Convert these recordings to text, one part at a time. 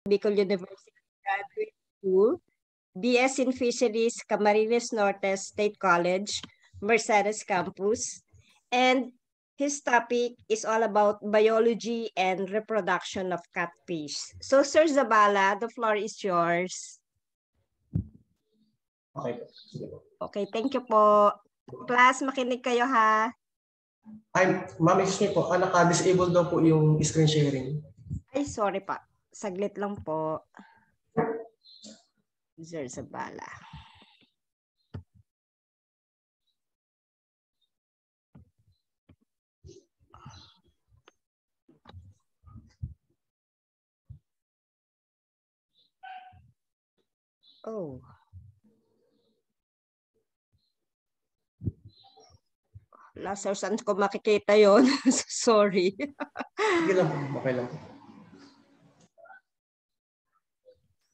Bicol University Graduate School, BS in Fisheries, Camarines Norte State College, Mercedes Campus. And his topic is all about biology and reproduction of catfish. So, Sir Zabala, the floor is yours. Okay. Okay, thank you po. Class, makinig kayo ha. Ma'am, excuse me po, naka-disable daw po yung screen sharing. Ay, sorry pa. Saglit lang po. Sir Zabala. Oh. Laser, saan ko makikita yon? Sorry. Sige lang po, okay lang po.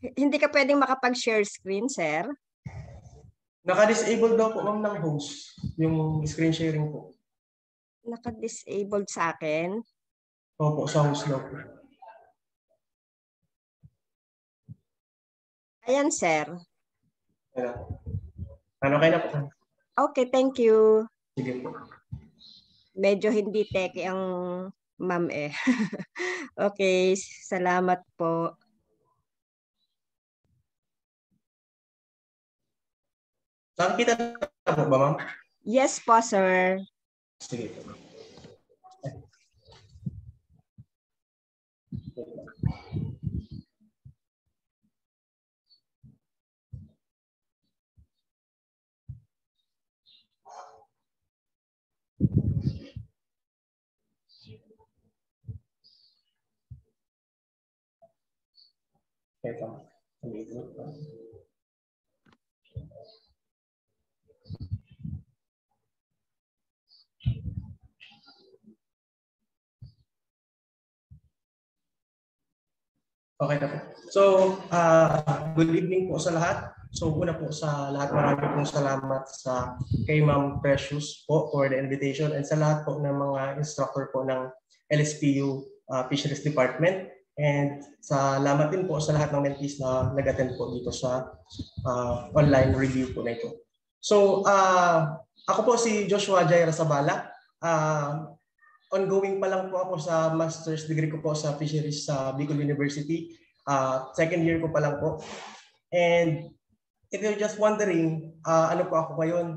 Hindi ka pwedeng makapag-share screen, sir? Naka-disable daw po ma'am ng host, yung screen sharing po. Naka-disabled sa akin? Opo, sa host daw po. Ayan, sir. Ano kayo na po? Okay, thank you. Sige po. Medyo hindi teke ang ma'am eh. Okay, salamat po. Nakikita na po ba ma'am? Yes po, sir. Sige po. Okay na po. So, good evening po sa lahat. So, una po sa lahat, marami pong salamat sa kay Ma'am Precious po for the invitation and sa lahat po ng mga instructor po ng LSPU Fisheries Department. And salamat din po sa lahat ng mentees na nag-attend po dito sa online review po na ito. So, ako po si Joshua Jaira Sabala. Ongoing pa lang po ako sa master's degree ko po sa fisheries sa Bicol University. Second year ko pa lang po. And if you're just wondering, ano po ako ngayon?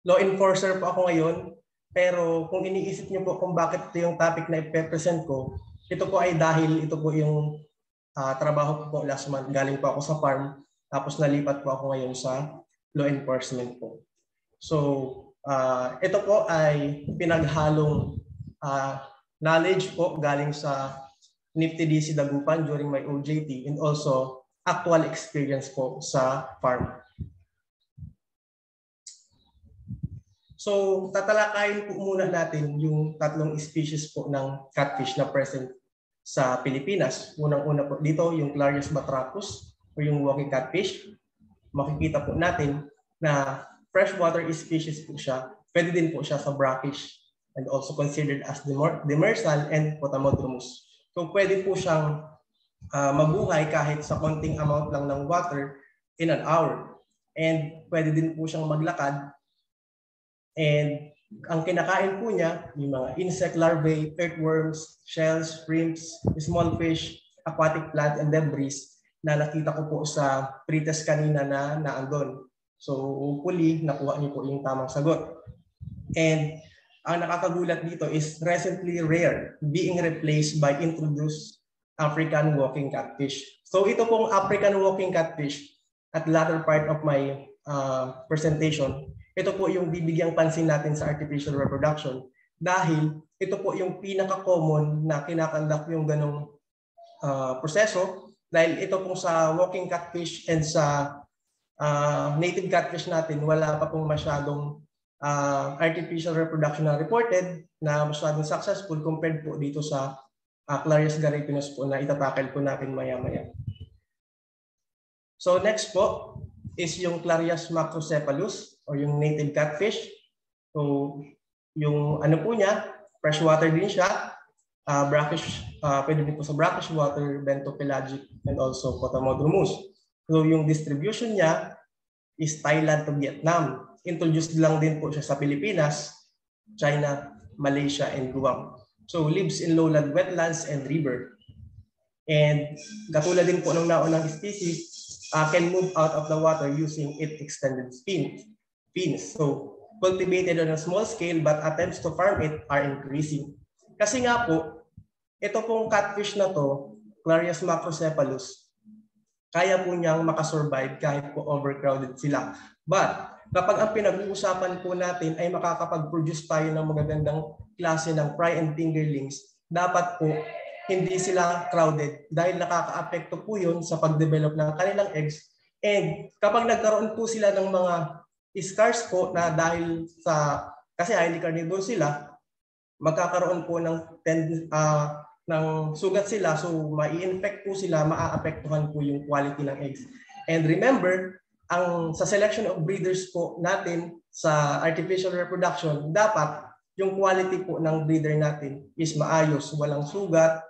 Law enforcer po ako ngayon. Pero kung iniisip niyo po kung bakit ito yung topic na i-present ko, ito po ay dahil ito po yung trabaho ko po last month. Galing po ako sa farm. Tapos nalipat po ako ngayon sa law enforcement po. So, ito po ay pinaghalong knowledge po galing sa NIFTDC Dagupan during my OJT and also actual experience po sa farm. So, tatalakayin po muna natin yung tatlong species po ng catfish na present sa Pilipinas. Unang-una po dito yung Clarias batrachus o yung walking catfish. Makikita po natin na freshwater species po siya. Pwede din po siya sa brackish and also considered as demersal and potamodromus. So pwede po siyang mabuhay kahit sa konting amount lang ng water in an hour. And pwede din po siyang maglakad. And ang kinakain po niya, yung mga insect larvae, earthworms, shells, shrimps, small fish, aquatic plant, and debris na nakita ko po sa pretest kanina na naandun. So hopefully, nakuha niyo po yung tamang sagot. And ang nakakagulat dito is recently rare, being replaced by introduced African walking catfish. So ito pong African walking catfish at latter part of my presentation, ito po yung bibigyang pansin natin sa artificial reproduction dahil ito po yung pinaka-common na kinakandak yung ganong proseso dahil ito pong sa walking catfish and sa native catfish natin, wala pa pong masyadong artificial reproduction na reported na masyadong successful compared po dito sa Clarias garipinus po na itatakel po natin maya-maya. So next po is yung Clarias macrocephalus o yung native catfish. So yung ano po niya, freshwater din siya. brackish, pwede din po sa brackish water, bentopelagic, and also Potamodromus. So yung distribution niya is Thailand to Vietnam. Introduced lang din po siya sa Pilipinas, China, Malaysia, and Guam. So lives in lowland wetlands and river. And katulad din po ng naunang species, can move out of the water using its extended fins. So cultivated on a small scale but attempts to farm it are increasing. Kasi nga po, ito pong catfish na to, Clarias macrocephalus, kaya po niyang makasurvive kahit po overcrowded sila. But kapag ang pinag-uusapan po natin ay makakapag-produce tayo ng magagandang klase ng fry and fingerlings, dapat po hindi sila crowded dahil nakaka-apekto po yun sa pag-develop ng kanilang eggs. And kapag nagkaroon po sila ng mga scars po na dahil sa, kasi highly carnivore sila, magkakaroon po ng sugat sila, so mai-infect po sila, maa-apektuhan po yung quality ng eggs. And remember, sa selection of breeders po natin sa artificial reproduction, dapat yung quality po ng breeder natin is maayos, walang sugat,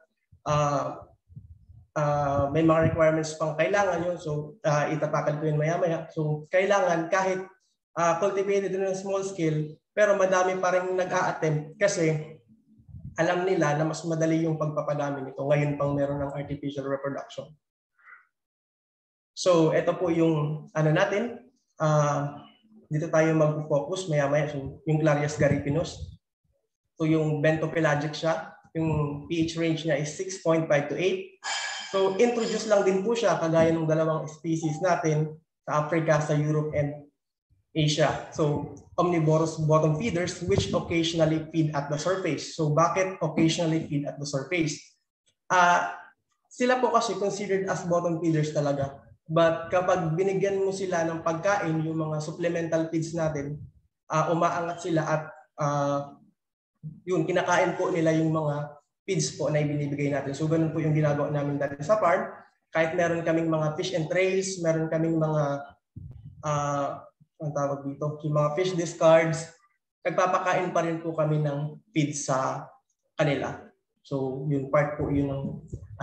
may mga requirements pang kailangan yun, so itatakal ko yun maya-maya. So kailangan kahit cultivated in a small scale, pero madami pa rin nag-a-attempt kasi alam nila na mas madali yung pagpapadami nito. Ngayon pang meron ng artificial reproduction. So ito po yung ano natin. Dito tayo mag-focus maya-maya. So, yung Clarias garipinus. So yung bentopelagic siya. Yung pH range niya is 6.5 to 8. So introduce lang din po siya kagaya ng dalawang species natin sa Africa, sa Europe, and Asia. So omnivorous bottom feeders which occasionally feed at the surface. So bakit occasionally feed at the surface? Sila po kasi considered as bottom feeders talaga. But kapag binigyan mo sila ng pagkain, yung mga supplemental feeds natin, umaangat sila at yun, kinakain po nila yung mga feeds po na ibinibigay natin. So ganun po yung ginagawa namin dati sa farm. Kahit meron kaming mga fish and trays, meron kaming mga ang tawag dito, yung mga fish discards, nagpapakain pa rin po kami ng feed sa kanila. So yun part po yun ng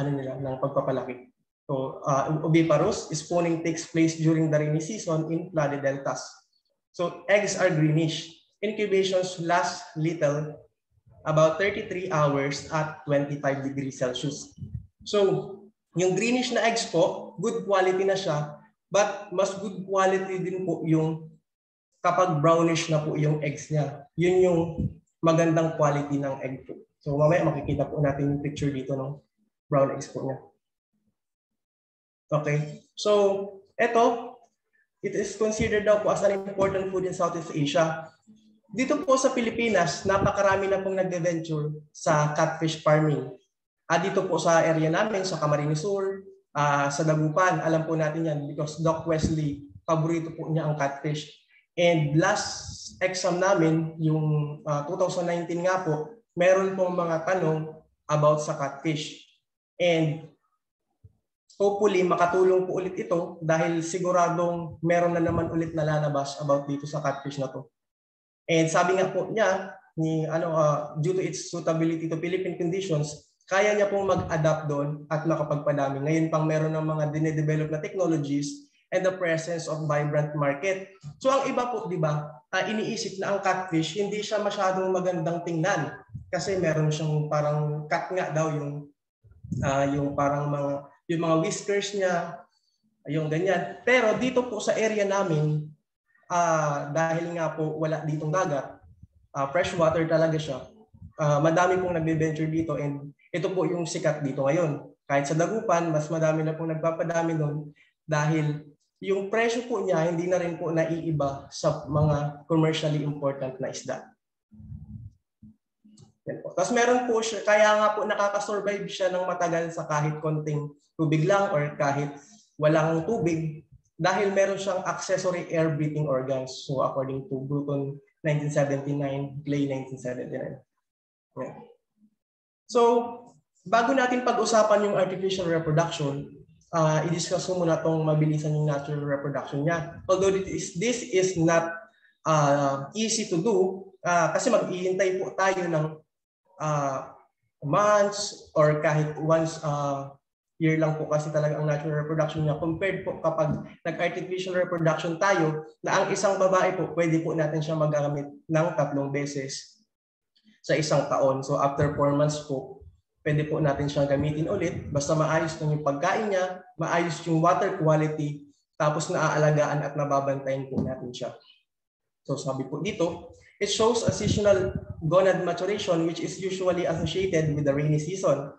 ano nila ng pagpapalaki. So oviparous, spawning takes place during the rainy season in flooded deltas. So eggs are greenish. Incubations last little, about 33 hours at 25 degrees Celsius. So yung greenish na eggs po, good quality na siya. But mas good quality din po yung kapag brownish na po yung eggs niya. Yun yung magandang quality ng egg po. So mamaya makikita po natin yung picture dito ng brown eggs po niya. Okay. So ito, it is considered daw po as an important food in Southeast Asia. Dito po sa Pilipinas, napakarami na pong nag-venture sa catfish farming. Dito po sa area namin, sa Camarines Sur, sa Dagupan, alam po natin yan because Doc Wesley, paborito po niya ang catfish. And last exam namin, yung 2019 nga po, meron pong mga tanong about sa catfish. And hopefully makatulong po ulit ito dahil siguradong meron na naman ulit na lalabas about dito sa catfish na to. And sabi nga po niya, due to its suitability to Philippine conditions, kaya niya pong mag-adapt doon at makapagpadami. Ngayon pang meron ng mga dinedevelop na technologies and the presence of vibrant market. So ang iba po, di ba, iniisip na ang catfish, hindi siya masyadong magandang tingnan. Kasi meron siyang parang cat nga daw yung parang yung mga whiskers niya, yung ganyan. Pero dito po sa area namin, dahil nga po wala ditong dagat, freshwater talaga siya, madami pong nagbe-venture dito and ito po yung sikat dito ngayon. Kahit sa Dagupan, mas madami na pong nagpapadami doon dahil yung presyo po niya hindi na rin po naiiba sa mga commercially important na isda. Yan po. Tapos meron po siya, kaya nga po nakaka-survive siya ng matagal sa kahit konting tubig lang or kahit walang tubig dahil meron siyang accessory air breathing organs. So according to Bruton 1979, Clay 1979. Yeah. So, bago natin pag-usapan yung artificial reproduction, i-discuss ko muna itong mabilisan yung natural reproduction niya. Although this is not easy to do, kasi mag-iintay po tayo ng months or kahit once year lang po kasi talaga ang natural reproduction niya compared po kapag nag-artificial reproduction tayo na ang isang babae po pwede po natin siya magagamit ng 3 beses sa isang taon. So after 4 months po, pwede po natin siyang gamitin ulit basta maayos lang yung pagkain niya, maayos yung water quality, tapos naaalagaan at nababantayan po natin siya. So sabi po dito, it shows a seasonal gonad maturation which is usually associated with the rainy season.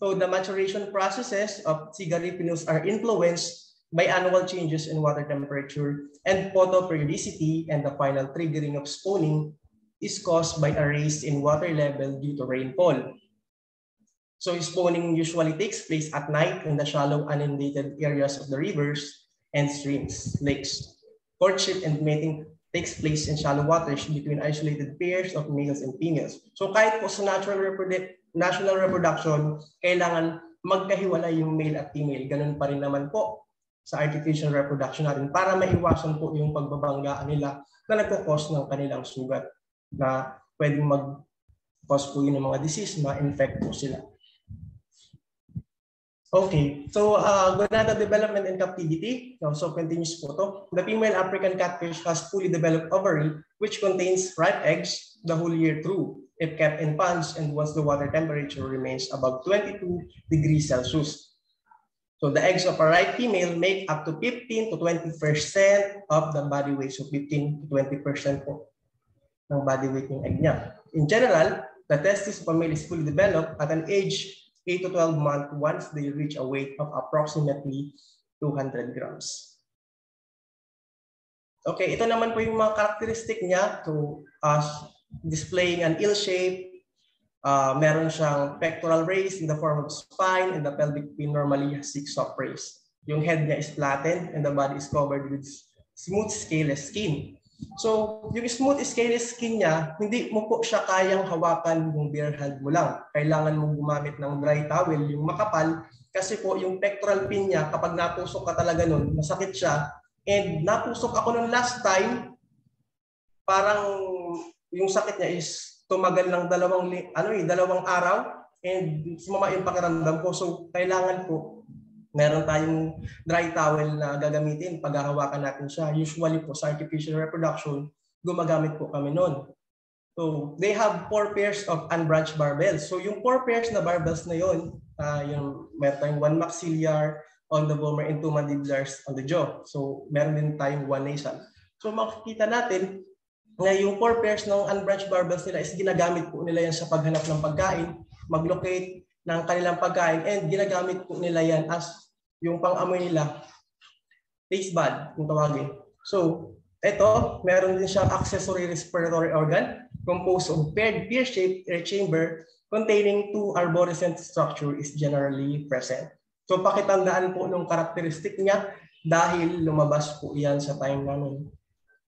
So the maturation processes of C. garipinus are influenced by annual changes in water temperature and photoperiodicity, and the final triggering of spawning is caused by a rise in water level due to rainfall. So spawning usually takes place at night in the shallow inundated areas of the rivers and streams, lakes. Courtship and mating takes place in shallow waters between isolated pairs of males and females. So kahit po sa national reproduction, kailangan magkahiwalay yung male at female. Ganun pa rin naman po sa artificial reproduction natin para maiwasan po yung pagbabanggaan nila na nagkukos ng kanilang sugat na pwedeng mag-cause po yun ng mga disease, ma-infect po sila. Okay, so gonadal development and captivity. So continues po to. The female African catfish has fully developed ovary which contains ripe eggs the whole year through if kept in ponds and once the water temperature remains above 22 degrees Celsius. So the eggs of a ripe female make up to 15 to 20% of the body weight. So 15 to 20% po ng body weight ng egg niya. In general, the testis of a male is fully developed at an age 8 to 12 months once they reach a weight of approximately 200 grams. Okay, ito naman po yung mga characteristic niya. So, displaying an ill shape, meron siyang pectoral rays in the form of spine, and the pelvic fin normally has 6 soft rays. Yung head niya is flattened and the body is covered with smooth scaleless skin. So, yung smooth scaleless skin niya, hindi mo po siya kayang hawakan yung bare hand mo lang. Kailangan mong gumamit ng dry towel, yung makapal, kasi po yung pectoral fin niya, kapag natusok ka talaga nun, masakit siya. And natusok ako nun last time, parang yung sakit niya is tumagal ng dalawang araw, and sumama yung pakiramdam ko. So, kailangan po meron tayong dry towel na gagamitin pag hahawakan natin siya. Usually po sa artificial reproduction, gumagamit po kami nun. So they have 4 pairs of unbranched barbels. So yung 4 pairs na barbels na yun, yung meron tayong 1 maxillar on the vomer and 2 mandibulars on the jaw. So meron din tayong 1 nasal. So makikita natin na yung 4 pairs ng unbranched barbels nila is ginagamit po nila yan sa paghanap ng pagkain, mag-locate ng kanilang pagkain, and ginagamit po nila yan as yung pang-amoy nila, taste bud, kung tawagin. So, ito, meron din siyang accessory respiratory organ composed of paired pear-shaped air chamber containing 2 arborescent structure is generally present. So, pakitandaan po ng karakteristik niya dahil lumabas po yan sa time namin.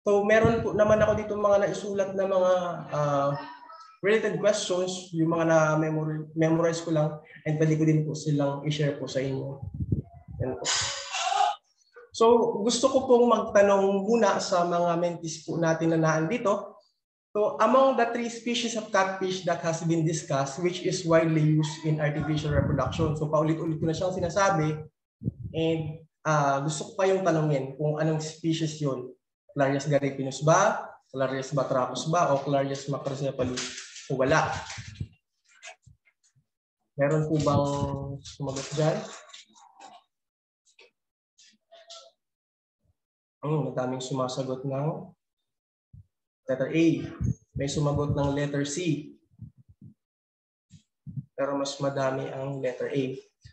So, meron po naman ako dito mga naisulat na mga related questions, yung mga na-memorize ko lang, and pwede ko din po silang i-share po sa inyo. Yan po. So, gusto ko pong magtanong muna sa mga mentees po natin na naandito. So, among the 3 species of catfish that has been discussed, which is widely used in artificial reproduction. So, paulit-ulit ko na siyang sinasabi. And gusto ko kayong tanongin kung anong species yun. Clarias garipinus ba? Clarias batrachus ba? O Clarias macrocephalus? O wala. Meron po bang sumagot dyan? Madaming sumasagot ng letter A. May sumagot ng letter C. Pero mas madami ang letter A.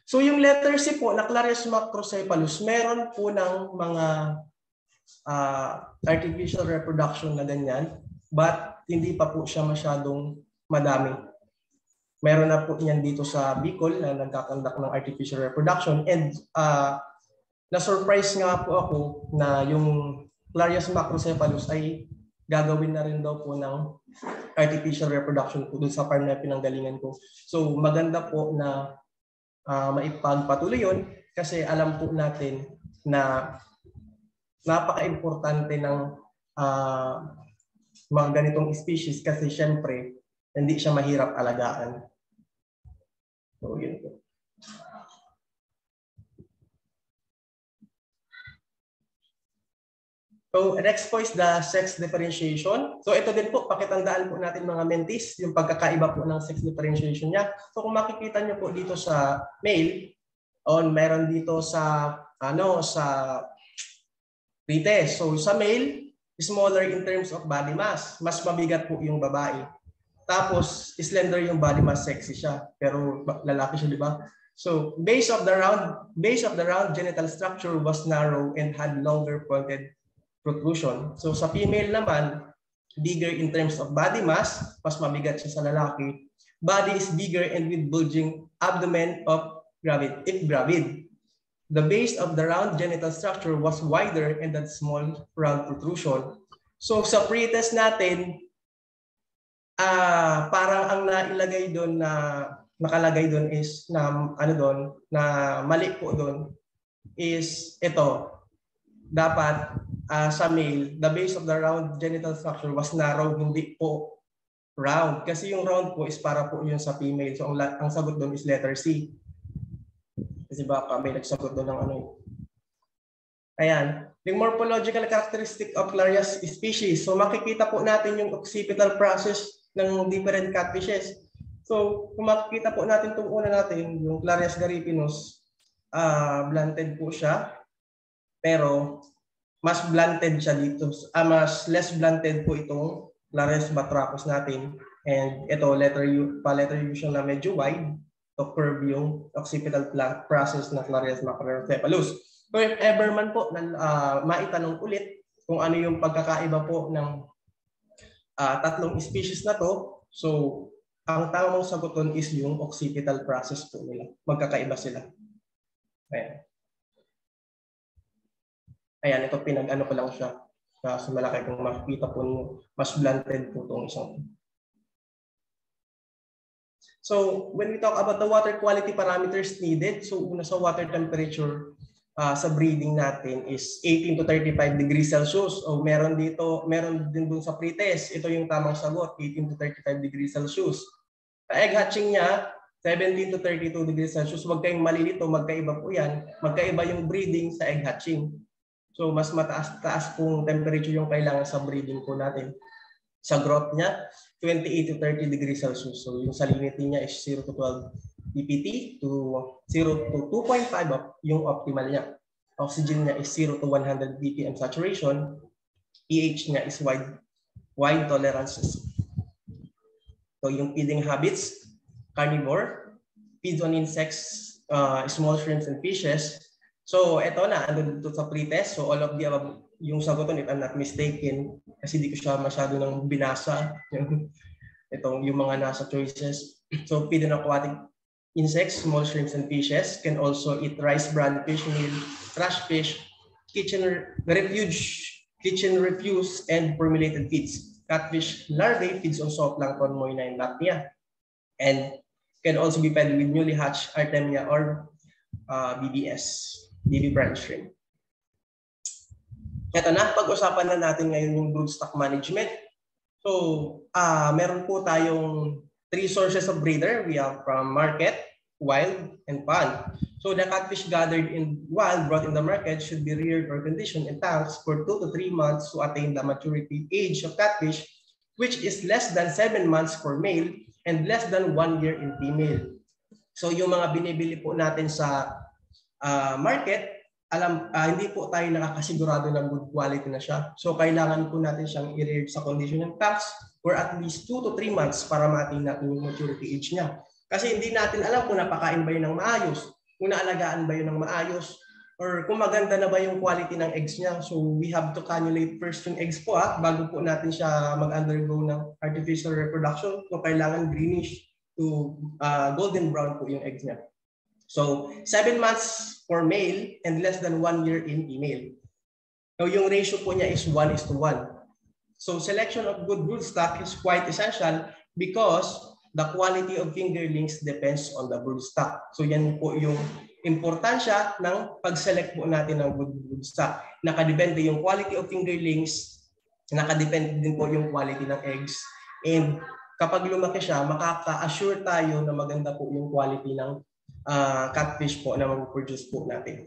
So yung letter C po na Clarias macrocephalus, meron po ng mga artificial reproduction na ganyan, but hindi pa po siya masyadong madami. Meron na po yan dito sa Bicol na nagkakandak ng artificial reproduction, and na-surprise nga po ako na yung Clarias macrocephalus ay gagawin na rin daw po ng artificial reproduction po dun sa farm na pinanggalingan ko. So maganda po na maipagpatuloy yun kasi alam po natin na napaka-importante ng mga ganitong species kasi syempre hindi siya mahirap alagaan. So, yun po. So, next po is the sex differentiation. So, ito din po, pakitandaan po natin mga mentees, yung pagkakaiba po ng sex differentiation niya. So, kung makikita niyo po dito sa male, meron dito sa, sa pretest. So, sa male, smaller in terms of body mass. Mas mabigat po yung babae. Tapos, slender yung body mass, sexy siya. Pero lalaki siya, di ba? So, base of the round genital structure was narrow and had longer pointed protrusion. So sa female naman, bigger in terms of body mass, mas mabigat siya sa lalaki. Body is bigger and with bulging abdomen if gravid. The base of the round genital structure was wider and had small round protrusion. So sa pretest natin, parang ang nailagay doon na nakalagay doon is na na mali po doon is ito. Dapat sa male, the base of the round genital structure was narrow, hindi po round. Kasi yung round po is para po yun sa female. So ang sagot doon is letter C. Kasi baka may nagsagot doon ng ano. Ayan. Yung morphological characteristic of Clarias species. So makikita po natin yung occipital process ng different catfishes. So kung makikita po natin itong una natin, yung Clarias garipinus, blunted po siya. Pero mas blunted siya dito. Mas less blunted po itong Clarias batrachus natin. And ito, letter U siya na medyo wide to curve yung occipital process ng Clarias macrocephalus. So if ever man po maitanong ulit kung ano yung pagkakaiba po ng tatlong species na to, so ang tamang sagot doon is yung occipital process po nila. Magkakaiba sila. Ayan. Ayan, ito pinag-ano ko lang siya. Sa malaki kung makikita po niyo, mas blunted po itong isang. So, when we talk about the water quality parameters needed, so una sa water temperature sa breeding natin is 18 to 35 degrees Celsius. O meron din dun sa pretest. Ito yung tamang sagot, 18 to 35 degrees Celsius. Sa egg hatching niya, 17 to 32 degrees Celsius. Huwag kayong malilito, magkaiba po yan. Magkaiba yung breeding sa egg hatching. So mas mataas pong temperature yung kailangan sa breeding po natin. Sa growth niya, 28 to 30 degrees Celsius. So yung salinity niya is 0 to 12 ppt to 0 to 2.5 yung optimal niya. Oxygen niya is 0 to 100 ppm saturation. pH niya is wide tolerances. So yung feeding habits, carnivore, feeds on insects, small shrimps and fishes. So, eto na, andun dito sa pretest. So, all of the above, yung saguton, if I'm not mistaken, kasi di ko siya masyado nang binasa, yung mga nasa choices. So, feed on aquatic insects, small shrimps and fishes, can also eat rice, bran fish, meal, trash fish, kitchen refuse, and formulated feeds. Catfish larvae feeds on zooplankton, moina, and lapnia, and can also be fed with newly hatched Artemia or BBS. BB brand shrimp. Ito na, pag-usapan na natin ngayon yung broodstock management. So, meron po tayong 3 sources of breeder. We have from market, wild, and pond. So, the catfish gathered in wild brought in the market should be reared or conditioned in tanks for 2 to 3 months to attain the maturity age of catfish, which is less than 7 months for male and less than 1 year in female. So, yung mga binibili po natin sa market, hindi po tayo nakakasigurado ng good quality na siya. So kailangan po natin siyang i-rear sa condition ng tanks for at least 2 to 3 months para ma-attain natin yung maturity age niya. Kasi hindi natin alam kung napakain ba yun ng maayos, kung naalagaan ba yun ng maayos, or kung maganda na ba yung quality ng eggs niya. So we have to cannulate first yung eggs po bago po natin siya mag-undergo ng artificial reproduction. So kailangan greenish to golden brown po yung eggs niya. So, 7 months for male and less than 1 year in female. So, yung ratio po niya is 1:1. So, selection of good broodstock is quite essential because the quality of fingerlings depends on the broodstock. So, yan po yung importansya ng pag-select po natin ng good broodstock. Nakadepende yung quality of fingerlings, nakadepende din po yung quality ng eggs, and kapag lumaki siya, makaka-assure tayo na maganda po yung quality ng catfish po na mag-produce po natin.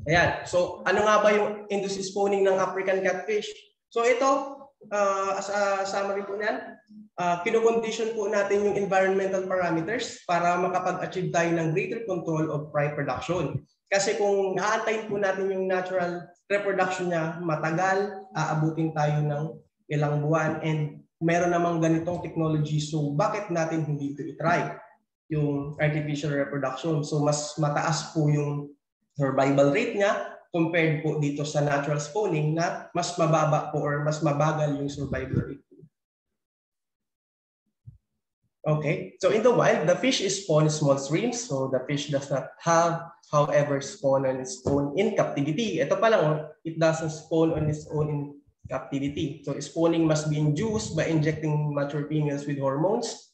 Ayan. So, ano nga ba yung industry spawning ng African catfish? So, ito, as a summary po niyan, kino-condition po natin yung environmental parameters para makapag-achieve tayo ng greater control of fry production. Kasi kung aantayin po natin yung natural reproduction niya, matagal, aabutin tayo ng ilang buwan, and meron namang ganitong technology, so bakit natin hindi ito i-try yung artificial reproduction? So mas mataas po yung survival rate niya compared po dito sa natural spawning na mas mababa po or mas mabagal yung survival rate. Okay, so in the wild, the fish is spawned in small streams, so the fish does not have, however, spawn on its own in captivity. Ito pa lang, it doesn't spawn on its own in captivity. So spawning must be induced by injecting mature females with hormones.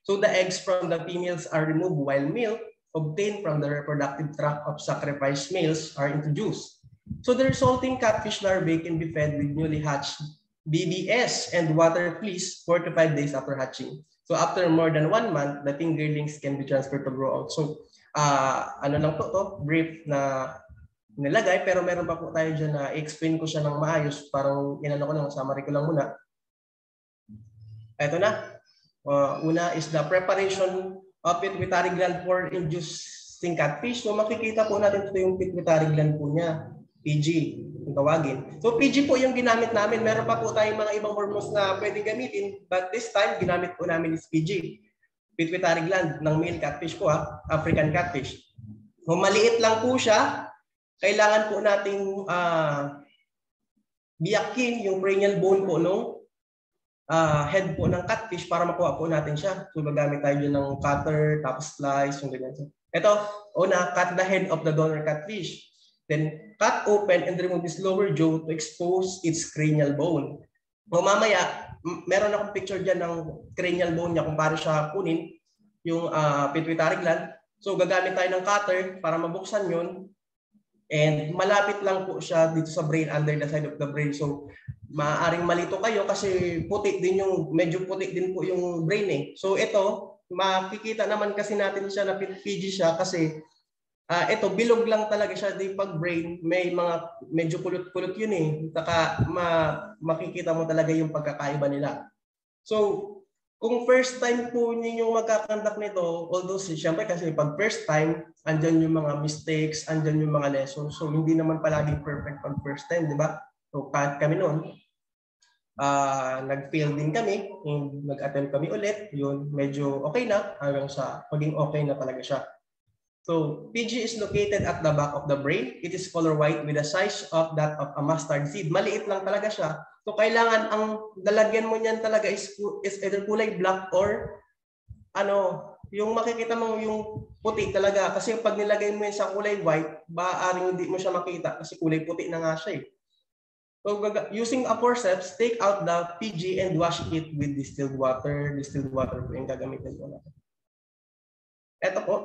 So the eggs from the females are removed while milk obtained from the reproductive tract of sacrificed males are introduced. So the resulting catfish larvae can be fed with newly hatched BBS and water fleas 4 to 5 days after hatching. So after more than 1 month, the fingerlings can be transferred to grow out. So ano lang po to, brief na nilagay, pero meron pa po tayo dyan na explain ko siya ng maayos. Parang inano ko lang, summary ko lang muna. Ito na. Una is the preparation of pituitary gland for inducing catfish. So makikita po natin ito yung pituitary gland po niya, PG, yung tawagin. So PG po yung ginamit namin. Meron pa po tayong mga ibang hormones na pwedeng gamitin, but this time ginamit po namin is PG, pituitary gland ng male catfish po, African catfish. So maliit lang po siya. Kailangan po nating biyakin yung cranial bone po nung head po ng catfish para makuha po natin siya. So gagamit tayo dyan ng cutter, tapos slice, yung ganyan. Ito, una, cut the head of the donor catfish. Then cut open and remove its lower jaw to expose its cranial bone. O mamaya, meron akong picture dyan ng cranial bone niya kung paano siya kunin, yung pituitary gland. So gagamit tayo ng cutter para mabuksan yun. And malapit lang po siya dito sa brain, under the side of the brain. So maaaring malito kayo kasi puti din yung, medyo puti din po yung brain eh. So ito, makikita naman kasi natin siya na PG siya kasi ito, bilog lang talaga siya. Di pag brain, may mga medyo kulot-kulot yun eh. Saka makikita mo talaga yung pagkakaiba nila. So, kung first time po ninyong magkakandak nito, although siyempre kasi pag first time, andyan yung mga mistakes, andyan yung mga lessons. So, hindi naman palaging perfect pag first time, di ba? So, kahit kami noon, nag-fail din kami, nag-attempt kami ulit, yun, medyo okay na, hanggang sa maging okay na talaga siya. So, PG is located at the back of the brain. It is color white with the size of that of a mustard seed. Maliit lang talaga siya. So, kailangan ang lalagyan mo niyan talaga is either kulay black or yung makikita mo yung puti talaga. Kasi pag nilagay mo yan sa kulay white, maaaring hindi mo siya makita kasi kulay puti na nga siya eh. So, using a forceps, take out the PG and wash it with distilled water. Distilled water po yung gagamitin ko natin. Ito po.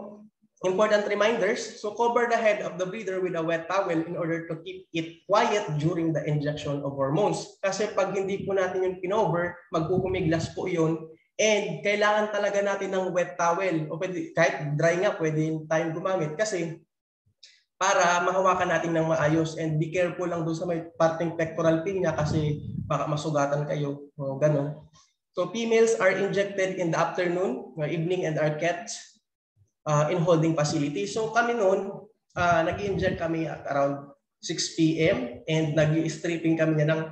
Important reminders. So cover the head of the breeder with a wet towel in order to keep it quiet during the injection of hormones. Kasi pag hindi po natin yung pinover, magpupumiglas po yun. And kailangan talaga natin ng wet towel. O pwede, kahit dry nga, pwede tayong gumamit. Kasi para mahawakan natin ng maayos. And be careful lang doon sa may parting pectoral fin niya kasi baka masugatan kayo. O, ganun. So females are injected in the afternoon, evening, and are kept in holding facility. So kami noon, nag-inject kami at around 6 p.m. and nag-stripping kami niya ng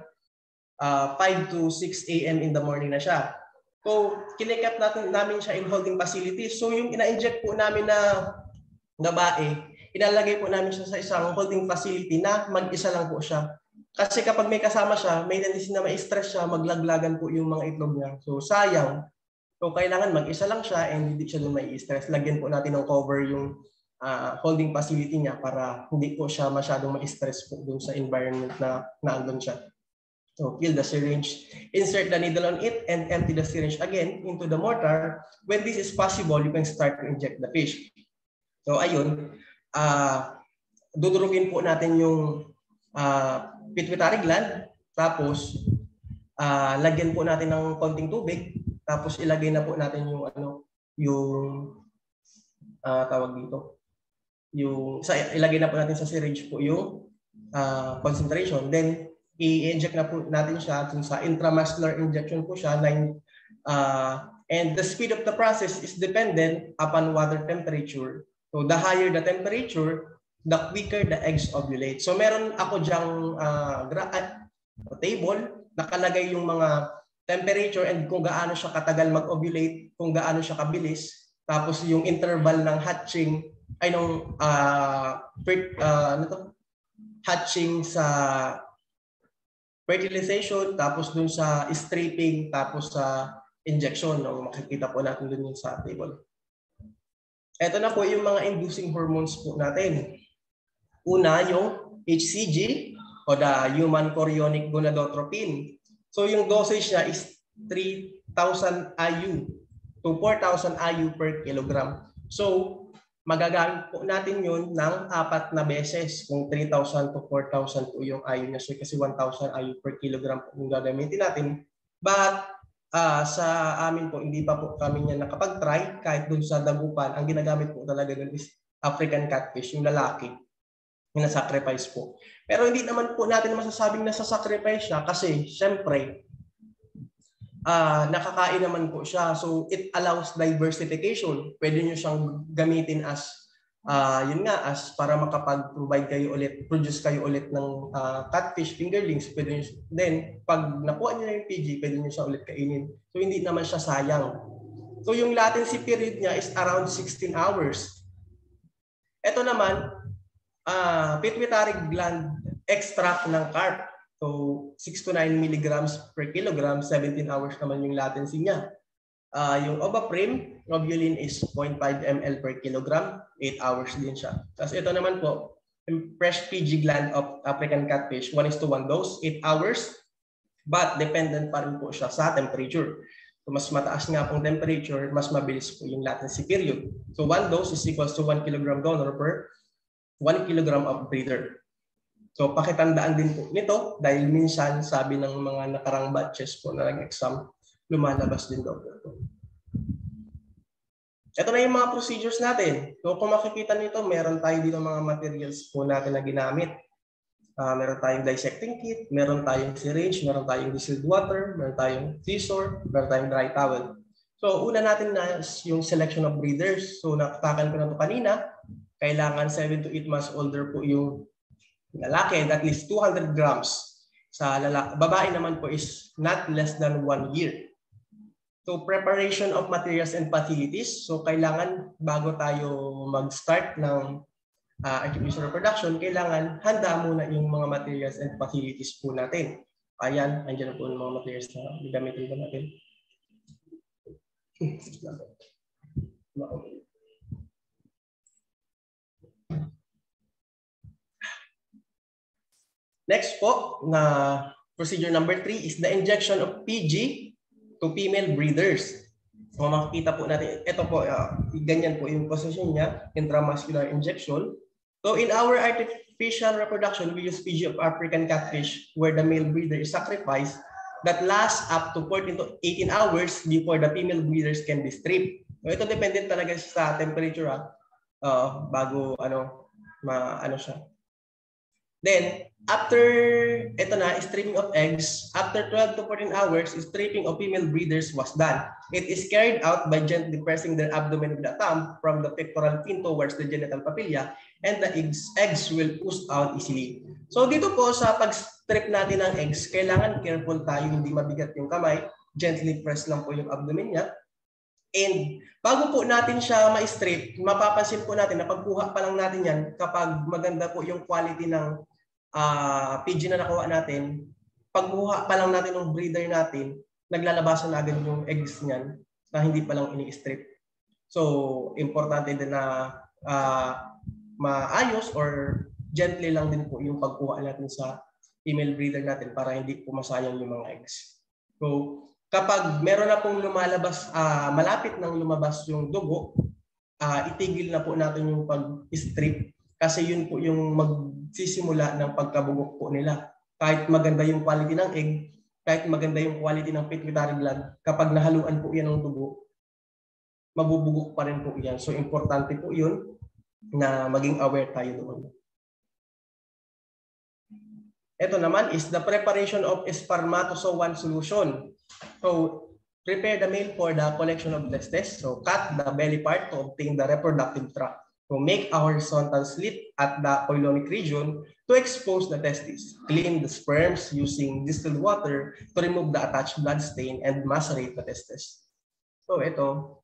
5 to 6 a.m. in the morning na siya. So kinikap namin siya in holding facility. So yung ina-inject po namin na babae, ilalagay po namin siya sa isang holding facility na mag-isa lang po siya. Kasi kapag may kasama siya, may tendency na ma-stress siya, maglaglagan po yung mga itlog niya. So sayang. So kailangan mag-isa lang siya and hindi siya doon may stress. Lagyan po natin ng cover yung holding facility niya para hindi po siya masyadong ma-stress po doon sa environment na naandun siya. So fill the syringe, insert the needle on it, and empty the syringe again into the mortar. When this is possible, you can start to inject the fish. So ayun, dudurugin po natin yung pituitary gland, tapos lagyan po natin ng konting tubig, tapos ilagay na po natin yung tawag dito. Ilagay na po natin sa syringe po yung concentration. Then i-inject na po natin siya sa intramuscular injection po siya. And the speed of the process is dependent upon water temperature. So the higher the temperature, the quicker the eggs ovulate. So meron ako dyang table, nakalagay yung mga temperature and kung gaano siya katagal mag-ovulate, kung gaano siya kabilis, tapos yung interval ng hatching hatching sa fertilization, tapos dun sa stripping, tapos sa injection. Makikita po natin dun yung sa table. Ito na po yung mga inducing hormones po natin. Una, yung HCG o the human chorionic gonadotropin. So yung dosage niya is 3,000 IU to 4,000 IU per kilogram. So magagamit po natin yun ng 4 na beses. Kung 3,000 to 4,000 po yung IU niya. So kasi 1,000 IU per kilogram po yung gagamitin natin. But sa amin po, hindi pa po kami niya nakapag-try. Kahit dun sa dagupan, ang ginagamit po talaga dun is African catfish, yung lalaki. Yung na-sacrifice po. Pero hindi naman po natin masasabing nasa-sacrifice siya kasi syempre, nakakain naman po siya. So it allows diversification. Pwede nyo siyang gamitin as as para makapag-provide kayo ulit, produce kayo ulit ng catfish fingerlings. Pwede nyo, then pag nakuha nyo na yung PG, pwede nyo siya ulit kainin. So hindi naman siya sayang. So yung latency period niya is around 16 hours. Ito naman, pituitary gland extract ng carp. So 6 to 9 milligrams per kilogram, 17 hours naman yung latency niya. Yung Ovaprim, globulin is 0.5 ml per kilogram, 8 hours din siya. Tapos ito naman po, yung fresh PG gland of African catfish, 1:1 dose, 8 hours, but dependent pa rin po siya sa temperature. So mas mataas nga pong temperature, mas mabilis po yung latency period. So 1 dose is equals to 1 kilogram donor per 1 kilogram of breeder. So pakitandaan din po nito dahil minsan sabi ng mga nakarang batches po na nag-exam, lumalabas din daw po. Ito na yung mga procedures natin. So kung makikita nito, meron tayo dito mga materials po natin na ginamit. Meron tayong dissecting kit, meron tayong syringe, meron tayong distilled water, meron tayong scissor, meron tayong dry towel. So una natin na yung selection of breeders. So nakatakan ko na ito kanina. Kailangan 7 to 8 months older po yung lalaki and at least 200 grams. Sa babae naman po is not less than 1 year. So preparation of materials and facilities. So kailangan bago tayo mag-start ng artificial reproduction, kailangan handa muna yung mga materials and facilities po natin. Ayan, andyan po yung mga materials na gagamitin po natin. Next po, na procedure number 3 is the injection of PG to female breeders. So makikita po natin, ito po, ganyan po yung position niya, intramuscular injection. So in our artificial reproduction, we use PG of African catfish where the male breeder is sacrificed that lasts up to 14 to 18 hours before the female breeders can be stripped. So ito dependent talaga sa temperature bago siya. Then, after ito na, stripping of eggs, after 12 to 14 hours, stripping of female breeders was done. It is carried out by gently pressing their abdomen with the thumb from the pectoral fin towards the genital papilla, and the eggs will push out easily. So dito po sa pag-strip natin ng eggs, kailangan careful tayo, hindi mabigat yung kamay. Gently press lang po yung abdomen niya. And bago po natin siya ma-strip, mapapansin po natin na pagkuha pa lang natin yan, kapag maganda po yung quality ng PG na nakuha natin, pagkuha pa lang natin ng breeder natin, naglalabasan na agad yung eggs niyan na hindi pa lang ini-strip. So, importante din na maayos or gently lang din po yung pagkuha natin sa female breeder natin para hindi po masayang yung mga eggs. So, kapag meron na pong lumalabas, malapit nang lumabas yung dugo, itigil na po natin yung pag-strip kasi yun po yung magsisimula ng pagkabugok po nila. Kahit maganda yung quality ng egg, kahit maganda yung quality ng pituitary gland, kapag nahaluan po yan ng dugo, mabubugok pa rin po yan. So importante po yun na maging aware tayo doon. Ito naman is the preparation of spermatozoan solution. So, prepare the male for the collection of testes. So, cut the belly part to obtain the reproductive tract. So, make a horizontal slit at the coilomic region to expose the testes. Clean the sperms using distilled water to remove the attached blood stain and macerate the testes. So, ito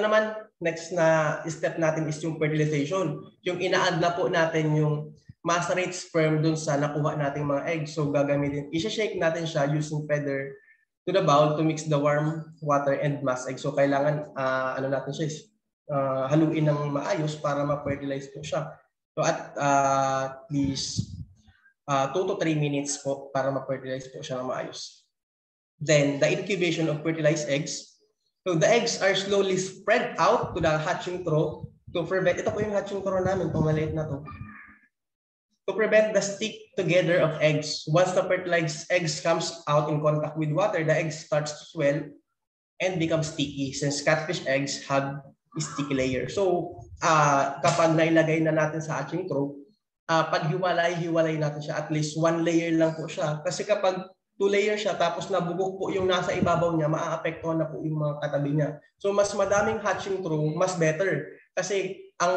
naman, next na step natin is yung fertilization. Yung ina-add na po natin yung macerate sperm dun sa nakuha nating mga eggs. So gagamitin, i-shake natin siya using feather to the bowl to mix the warm water and mass egg. So kailangan natin siya is haluin ng maayos para ma-fertilize po siya. So at least 2 to 3 minutes po para ma-fertilize po siya ng maayos. Then the incubation of fertilized eggs. So the eggs are slowly spread out to the hatching trough to prevent, ito po yung hatching trough namin, itong maliit na to. To prevent the stick together of eggs. Once the fertilized eggs comes out in contact with water, the egg starts to swell and become sticky since catfish eggs have a sticky layer. So kapag nailagay na natin sa hatching trough, pag hiwalay natin siya, at least 1 layer lang po siya. Kasi kapag 2 layer siya tapos nabugok po yung nasa ibabaw niya, maaapektuhan na po yung mga katabi niya. So mas madaming hatching trough, mas better. Kasi ang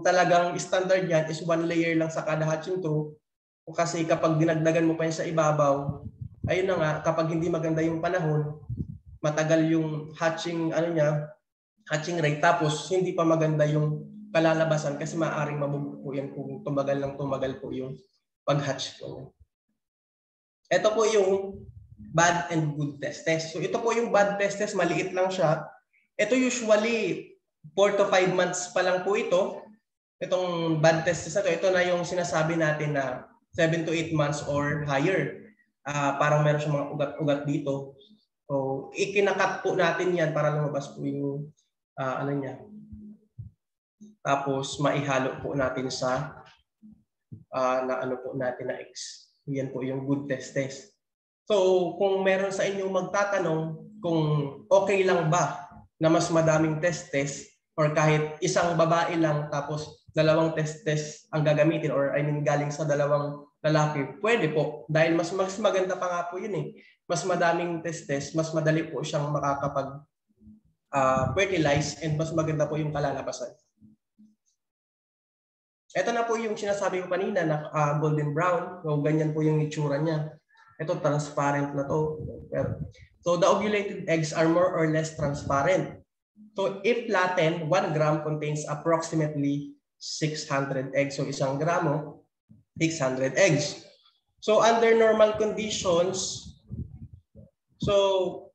talagang standard yan is 1 layer lang sa kada hatching trough. Kasi kapag dinagdagan mo pa yan sa ibabaw, ayun na nga, kapag hindi maganda yung panahon, matagal yung hatching rate, tapos hindi pa maganda yung kalalabasan kasi maaaring mabugok po yan kung tumagal po yung pag-hatch po. Ito po yung bad and good testes. So ito po yung bad testes, maliit lang siya. Ito usually 4 to 5 months pa lang po ito. Itong bad testes na ito na yung sinasabi natin na 7 to 8 months or higher. Parang meron siyang mga ugat-ugat dito. So ikinakat po natin yan para lumabas po yung niya. Tapos maihalo po natin sa na eggs. Yan po yung good testes. So kung meron sa inyo magtatanong kung okay lang ba na mas madaming testes or kahit isang babae lang tapos 2 testes ang gagamitin or galing sa 2 lalaki, pwede po. Dahil mas maganda pa nga po yun eh. Mas madaming testes, mas madali po siyang makakapag fertilize and mas maganda po yung kalalabasan. Ito na po yung sinasabi ko kanina na golden brown. So ganyan po yung itsura niya. Ito transparent na to. So the ovulated eggs are more or less transparent. So if flattened, 1 gram contains approximately 600 eggs. So 1 gramo, 600 eggs. So under normal conditions, so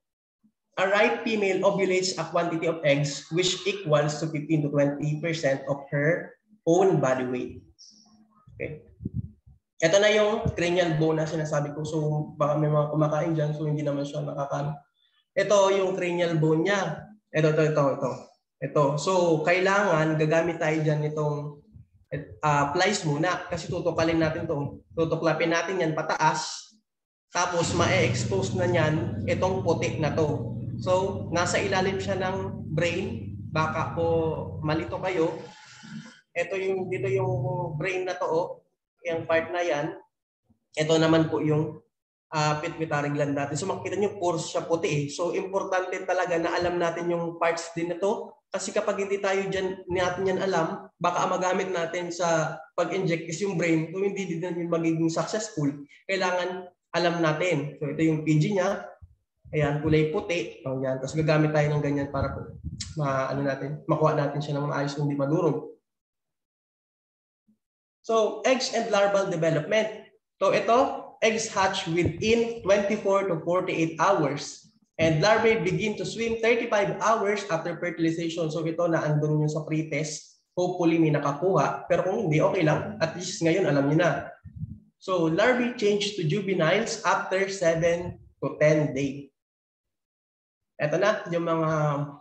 a ripe female ovulates a quantity of eggs which equals to 15 to 20% of her own body weight. Okay. Ito na yung cranial bone na sinasabi ko. So baka may mga kumakain dyan, so hindi naman siya nakakaano. Ito yung cranial bone niya. Ito. So kailangan gagamit tayo dyan itong plies muna kasi tutuklapin natin to. Tutuklapin natin yan pataas. Tapos ma-expose na niyan itong puti na to. So nasa ilalim siya ng brain. Baka po malito kayo. Ito yung dito yung brain na to, yung part na yan. Ito naman po yung pituitary gland natin. So makikita niyo pores siya puti eh. So importante talaga na alam natin yung parts din na to kasi kapag hindi natin yan alam, baka magamit natin sa pag-inject is yung brain. Kung hindi din natin magiging successful, kailangan alam natin. So ito yung PG niya. Ayan, kulay puti. Ayan. Tapos gagamit tayo ng ganyan para po makuha natin siya ng maayos hindi madurog. So, eggs and larval development. So, ito, eggs hatch within 24 to 48 hours. And larvae begin to swim 35 hours after fertilization. So, ito na andun yung sa pre-test. Hopefully, may nakakuha. Pero kung hindi, okay lang. At least ngayon, alam niyo na. So, larvae change to juveniles after 7 to 10 days. Ito na, yung mga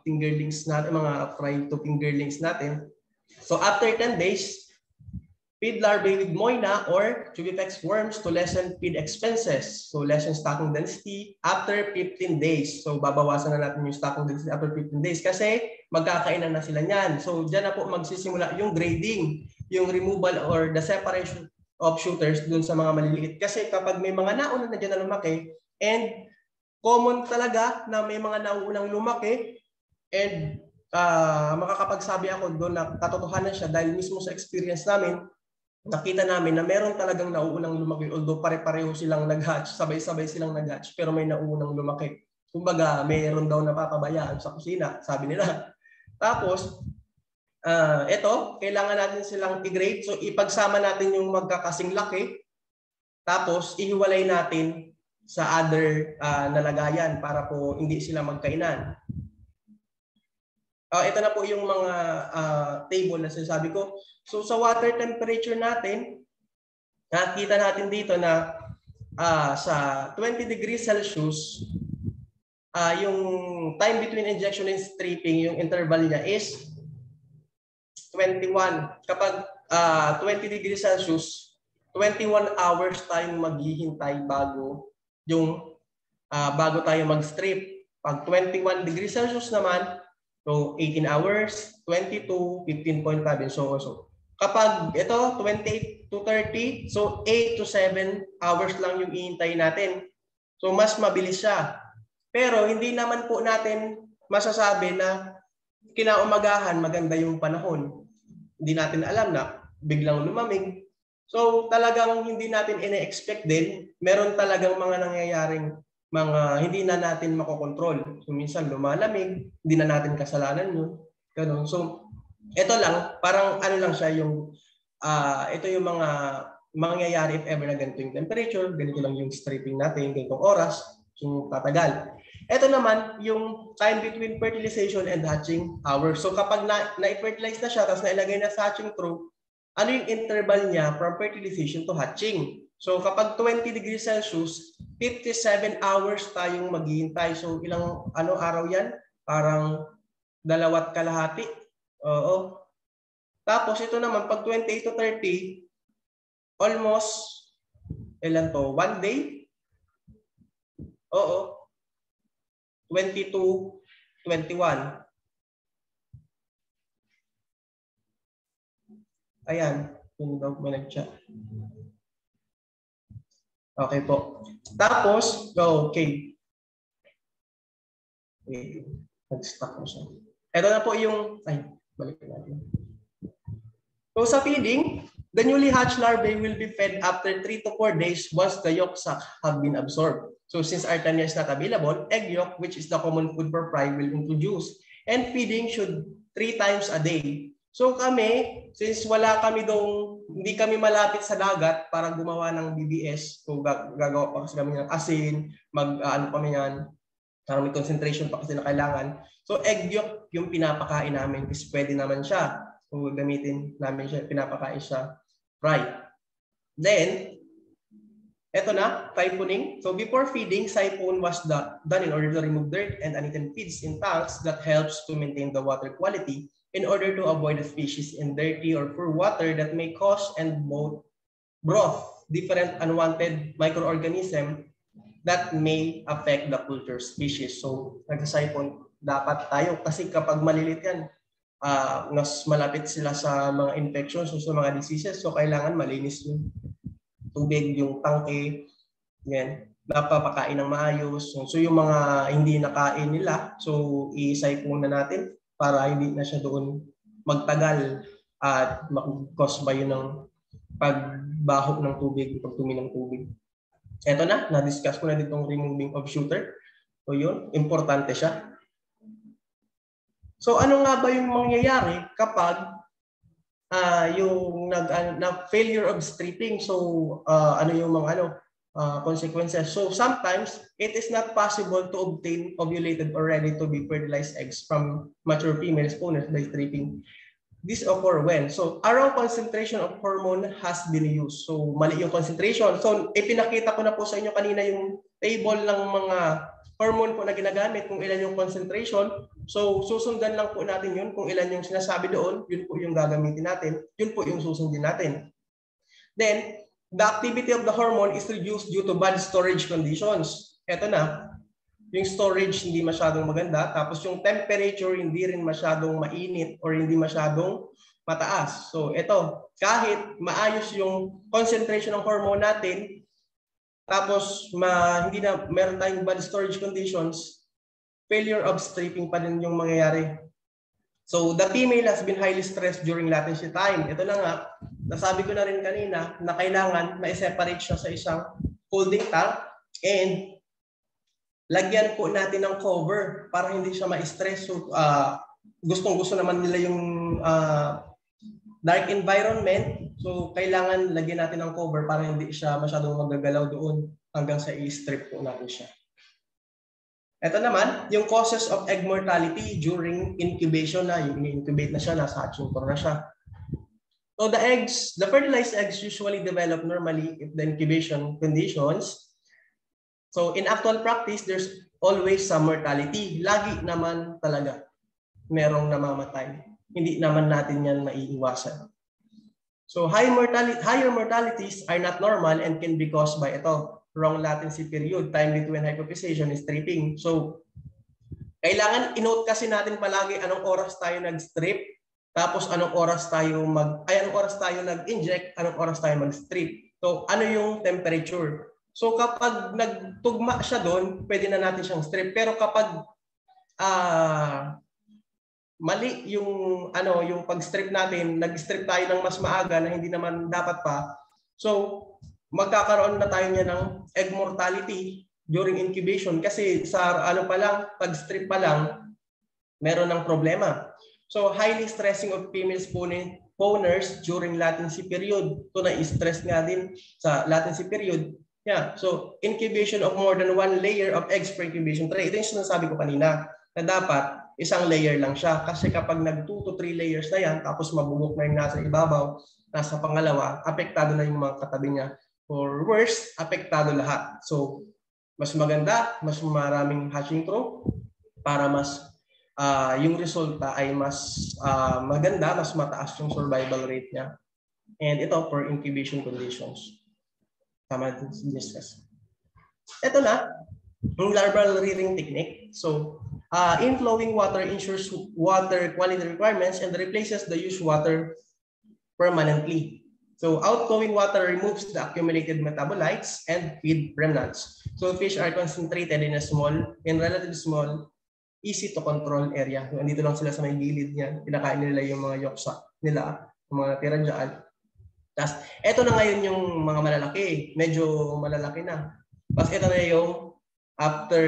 fingerlings natin, mga fry to fingerlings natin. So, after 10 days, Feed larvae with Moina or Tubifex worms to lessen feed expenses. So lessen stocking density after 15 days. So babawasan na natin yung stocking density after 15 days kasi magkakainan na sila niyan. So diyan na po magsisimula yung grading, yung removal or the separation of shooters dun sa mga maliliit. Kasi kapag may mga nauna na dyan na lumaki, and common talaga na may mga naunang lumaki, and makakapagsabi ako doon na katotohanan siya dahil mismo sa experience namin, nakita namin na meron talagang nauunang lumaki, although pare-pareho silang nag-hatch, sabay-sabay silang nag-hatch, pero may nauunang lumaki. Kumbaga, mayroon daw napapabayaan sa kusina, sabi nila. Tapos, ito, kailangan natin silang i-grade. So, ipagsama natin yung magkakasing laki, tapos ihiwalay natin sa other nalagayan para po hindi sila magkainan. Ito na po yung mga table na sinasabi ko. So sa water temperature natin, nakita natin dito na sa 20 degrees Celsius, yung time between injection and stripping, yung interval niya is 21. Kapag 20 degrees Celsius, 21 hours tayong maghihintay bago tayo mag-strip. Pag 21 degrees Celsius naman, so 18 hours, 22, 15.5, and so on. So kapag ito 28 to 30, so 8 to 7 hours lang yung iintay natin. So mas mabilis siya. Pero hindi naman po natin masasabi na kinaumagahan maganda yung panahon. Hindi natin alam na biglang lumamig. So talagang hindi natin ine-expect din. Meron talagang mga nangyayaring mga hindi na natin makokontrol. So minsan lumalamig, hindi na natin kasalanan yun. Ganun. So ito lang, parang ano lang siya yung ito yung mga mangyayari if ever na ganito yung temperature, ganito lang yung stripping natin, ganitong oras, yung tatagal. Ito naman yung time between fertilization and hatching hours. So kapag na-fertilize na siya, tapos nailagay na sa hatching trough, ano yung interval niya from fertilization to hatching? So kapag 20 degrees Celsius, 57 hours tayong maghihintay. So ilang araw yan? Parang 2.5. Oo. Tapos ito naman, pag 28 to 30, almost, ilan to? 1 day? Oo. 22, 21. Ayan. Yung daw may nag-chat. Okay po. Tapos, okay. Nag-stop mo siya. Ito na po yung, balik natin. So sa feeding, the newly hatched larvae will be fed after 3 to 4 days once the yolk sac have been absorbed. So since Artemia is not available, egg yolk, which is the common food for fry, will introduce. And feeding should 3 times a day. So kami, since hindi kami malapit sa dagat para gumawa ng BBS, so gagawa pa kasi kami ng asin, kami yan, para may concentration pa kasi na kailangan. So egg yolk yung pinapakain namin kasi pwede naman siya. So gamitin namin siya, pinapakain siya fry. Then, eto na, siphoning. So before feeding, siphon was done in order to remove dirt and uneaten feeds in tanks that helps to maintain the water quality in order to avoid the species in dirty or poor water that may cause and broth different unwanted microorganisms that may affect the culture species. So nag-siphon dapat tayo kasi kapag malilit yan, mas malapit sila sa mga infections o sa mga diseases. So kailangan malinis yung tubig, yung tangke, yan, napapakain ng maayos. So yung mga hindi nakain nila, so i-siphon na natin para hindi na siya doon magtagal at mag-cause ba yun ng pagbaho ng tubig, pagtumi ng tubig. Ito na, na-discuss ko na ditong removing of shooter. So yun, importante siya. So ano nga ba yung mangyayari kapag yung failure of stripping? So ano yung mga consequences? So sometimes it is not possible to obtain ovulated or ready to be fertilized eggs from mature female spawners by stripping. This occur when? So around concentration of hormone has been used. So mali yung concentration. So ipinakita ko na po sa inyo kanina yung table ng mga hormone po na ginagamit, kung ilan yung concentration. So susundan lang po natin yun, kung ilan yung sinasabi doon, yun po yung gagamitin natin, yun po yung susundin natin. Then, the activity of the hormone is reduced due to bad storage conditions. Ito na, yung storage hindi masyadong maganda, tapos yung temperature hindi rin masyadong mainit or hindi masyadong mataas. So ito, kahit maayos yung concentration ng hormone natin, tapos hindi na meron tayong bad storage conditions, failure of stripping pa din yung mangyayari. So the female has been highly stressed during latency time. Ito na nga, nasabi ko na rin kanina na kailangan ma-separate siya sa isang holding tank and lagyan po natin ng cover para hindi siya ma-stress. So gustong-gusto naman nila yung dark environment. So kailangan lagyan natin ng cover para hindi siya masyadong magagalaw doon hanggang sa i-strip po natin siya. Ito naman, yung causes of egg mortality during incubation na, yung incubate na siya, nasa hatching core na siya. So the fertilized eggs usually develop normally if the incubation conditions. So in actual practice, there's always some mortality. Lagi naman talaga merong namamatay. Hindi naman natin yan maiiwasan. So higher mortalities are not normal and can be caused by ito. Wrong latency period, time between hypophysation and stripping. So, kailangan i-note kasi natin palagi anong oras tayo nag-strip, tapos anong oras tayo nag-inject, anong oras tayo mag-strip. So, ano yung temperature? So, kapag nagtugma siya doon, pwede na natin siyang strip. Pero kapag mali yung pag-strip natin, nag-strip tayo ng mas maaga na hindi naman dapat pa. So, magkakaroon na tayo niya ng egg mortality during incubation kasi sa pag-strip pa lang, meron ng problema. So, highly stressing of female spawners during latency period. Ito na-stress nga din sa latency period. Yeah. So, incubation of more than one layer of eggs per incubation tray. Ito yung sinasabi ko kanina na dapat isang layer lang siya. Kasi kapag nag 2 to 3 layers na yan, tapos mabubok na yung nasa ibabaw, nasa pangalawa, apektado na yung mga katabi niya. Or worse, apektado lahat. So, mas maganda, mas maraming hatching crew para mas yung resulta ay mas maganda, mas mataas yung survival rate niya. And ito for incubation conditions. Tama din discuss. Ito na, yung larval rearing technique. So, inflowing water ensures water quality requirements and replaces the used water permanently. So outgoing water removes the accumulated metabolites and feed remnants. So fish are concentrated in relatively small, easy to control area. So, andito lang sila sa may gilid niyan. Pinakain nila yung mga yoksa nila, yung mga tira dyan. Tapos eto na ngayon yung mga malalaki. Medyo malalaki na. Tapos eto na yung after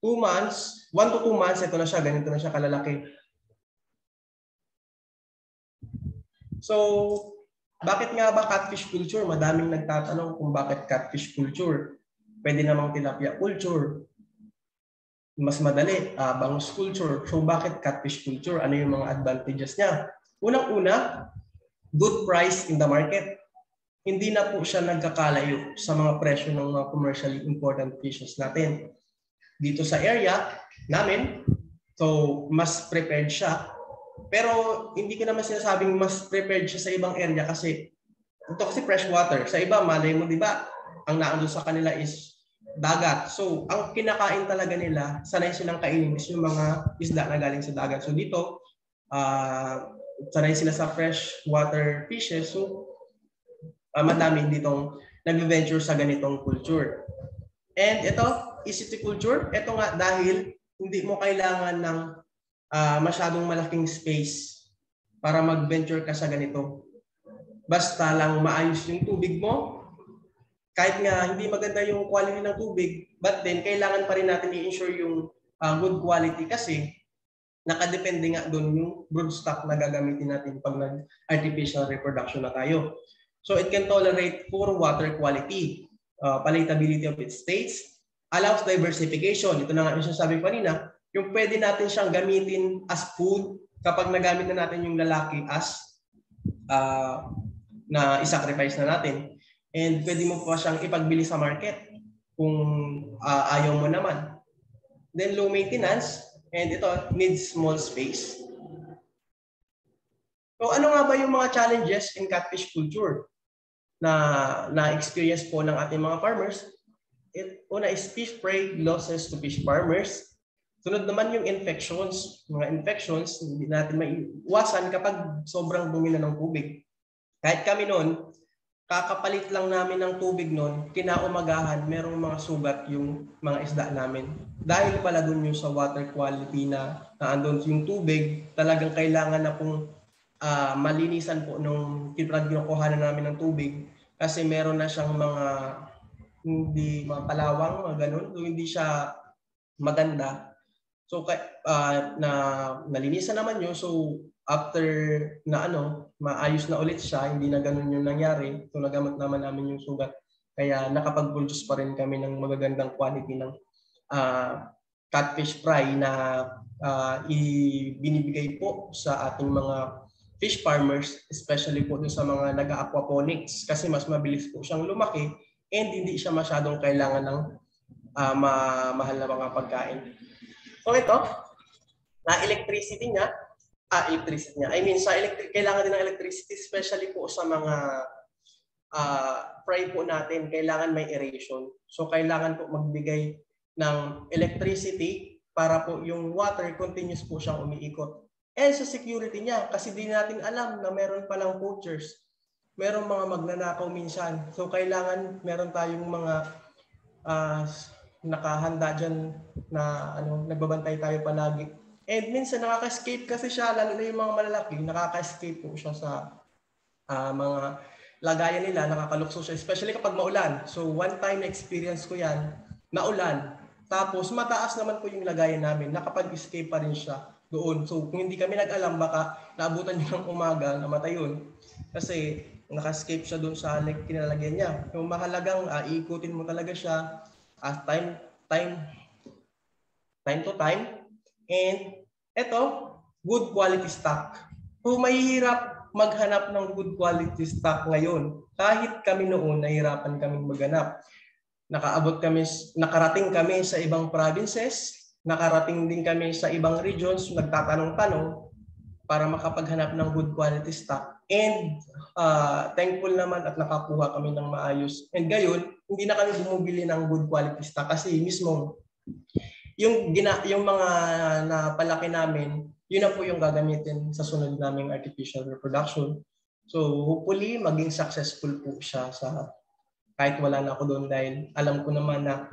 2 months, 1 to 2 months, ito na siya, ganito na siya kalalaki. So, bakit nga ba catfish culture? Madaming nagtatanong kung bakit catfish culture. Pwede namang tilapia culture. Mas madali, bangus culture. So bakit catfish culture? Ano yung mga advantages niya? Unang-una, good price in the market. Hindi na po siya nagkakalayo sa mga presyo ng mga commercially important fishes natin. Dito sa area namin, so mas prepared siya. Pero hindi ko naman sinasabing mas prepared siya sa ibang area kasi ito kasi fresh water. Sa iba, malay mo, di ba? Ang naandun sa kanila is dagat. So, ang kinakain talaga nila, sanay silang kainin is yung mga isda na galing sa dagat. So, dito, sanay sila sa fresh water fishes. So, madami ditong nag-venture sa ganitong culture. And ito, easy culture. Ito nga dahil hindi mo kailangan ng masyadong malaking space para mag-venture ka sa ganito. Basta lang maayos yung tubig mo. Kahit nga hindi maganda yung quality ng tubig, but then kailangan pa rin natin i-ensure yung good quality kasi nakadepende nga doon yung broodstock na gagamitin natin pag nag-artificial reproduction na tayo. So it can tolerate poor water quality, palatability of its states, allows diversification. Ito na nga yung sinasabi ko kanina, yung pwede natin siyang gamitin as food kapag nagamit na natin yung lalaki as na isacrifice na natin. And pwede mo pa siyang ipagbili sa market kung ayaw mo naman. Then low maintenance, and ito needs small space. So ano nga ba yung mga challenges in catfish culture? na experience po ng ating mga farmers. Una is fish prey losses to fish farmers. Sunod naman yung infections. Mga infections, hindi natin maiwasan kapag sobrang dumi na ng tubig. Kahit kami noon, kakapalit lang namin ng tubig noon, kinaumagahan, merong mga sugat yung mga isda namin. Dahil pala doon yung sa water quality na andun yung tubig, talagang kailangan na pong malinisan po nung kinukuhanan namin ng tubig kasi meron na siyang mga hindi mga palawang, mga ganun. So, hindi siya maganda. So nalinisan naman yun. So after na maayos na ulit siya, hindi na ganun yung nangyari. So nagamot naman namin yung sugat. Kaya nakapag-produce pa rin kami ng magagandang quality ng catfish fry na ibinibigay po sa ating mga fish farmers, especially po dun sa mga nag-aquaponics kasi mas mabilis po siyang lumaki and hindi siya masyadong kailangan ng mahal na mga pagkain. So ito, electricity niya, kailangan din ng electricity, especially po sa mga fry po natin, kailangan may aeration. So kailangan po magbigay ng electricity para po yung water continuous po siyang umiikot. And sa security niya, kasi di natin alam na meron palang poachers, meron mga magnanakaw minsan. So kailangan meron tayong mga nakahanda dyan na nagbabantay tayo palagi. And minsan nakaka-escape kasi siya, lalo na yung mga malalaki, nakaka-escape po siya sa mga lagayan nila, nakakalukso siya, especially kapag maulan. So one time na-experience ko yan, naulan. Tapos mataas naman po yung lagayan namin, nakapag-escape pa rin siya doon. So kung hindi kami nag-alam, baka naabutan niyo ng umaga, namatay yun. Kasi naka-escape siya doon sa kinalalagyan niya. Yung mahalagang iikutin mo talaga siya time to time. And ito, good quality stock. Kung mahihirap maghanap ng good quality stock ngayon, kahit kami noon nahirapan kaming maghanap. Nakarating kami sa ibang provinces, nakarating din kami sa ibang regions, nagtatanong-tanong para makapaghanap ng good quality stock. And thankful naman at nakakuha kami ng maayos. And gayon, hindi na kami bumibili ng good quality stock kasi mismo yung mga napalaki namin, yun na po yung gagamitin sa sunod naming artificial reproduction. So hopefully maging successful po siya sa kahit wala na ako doon dahil alam ko naman na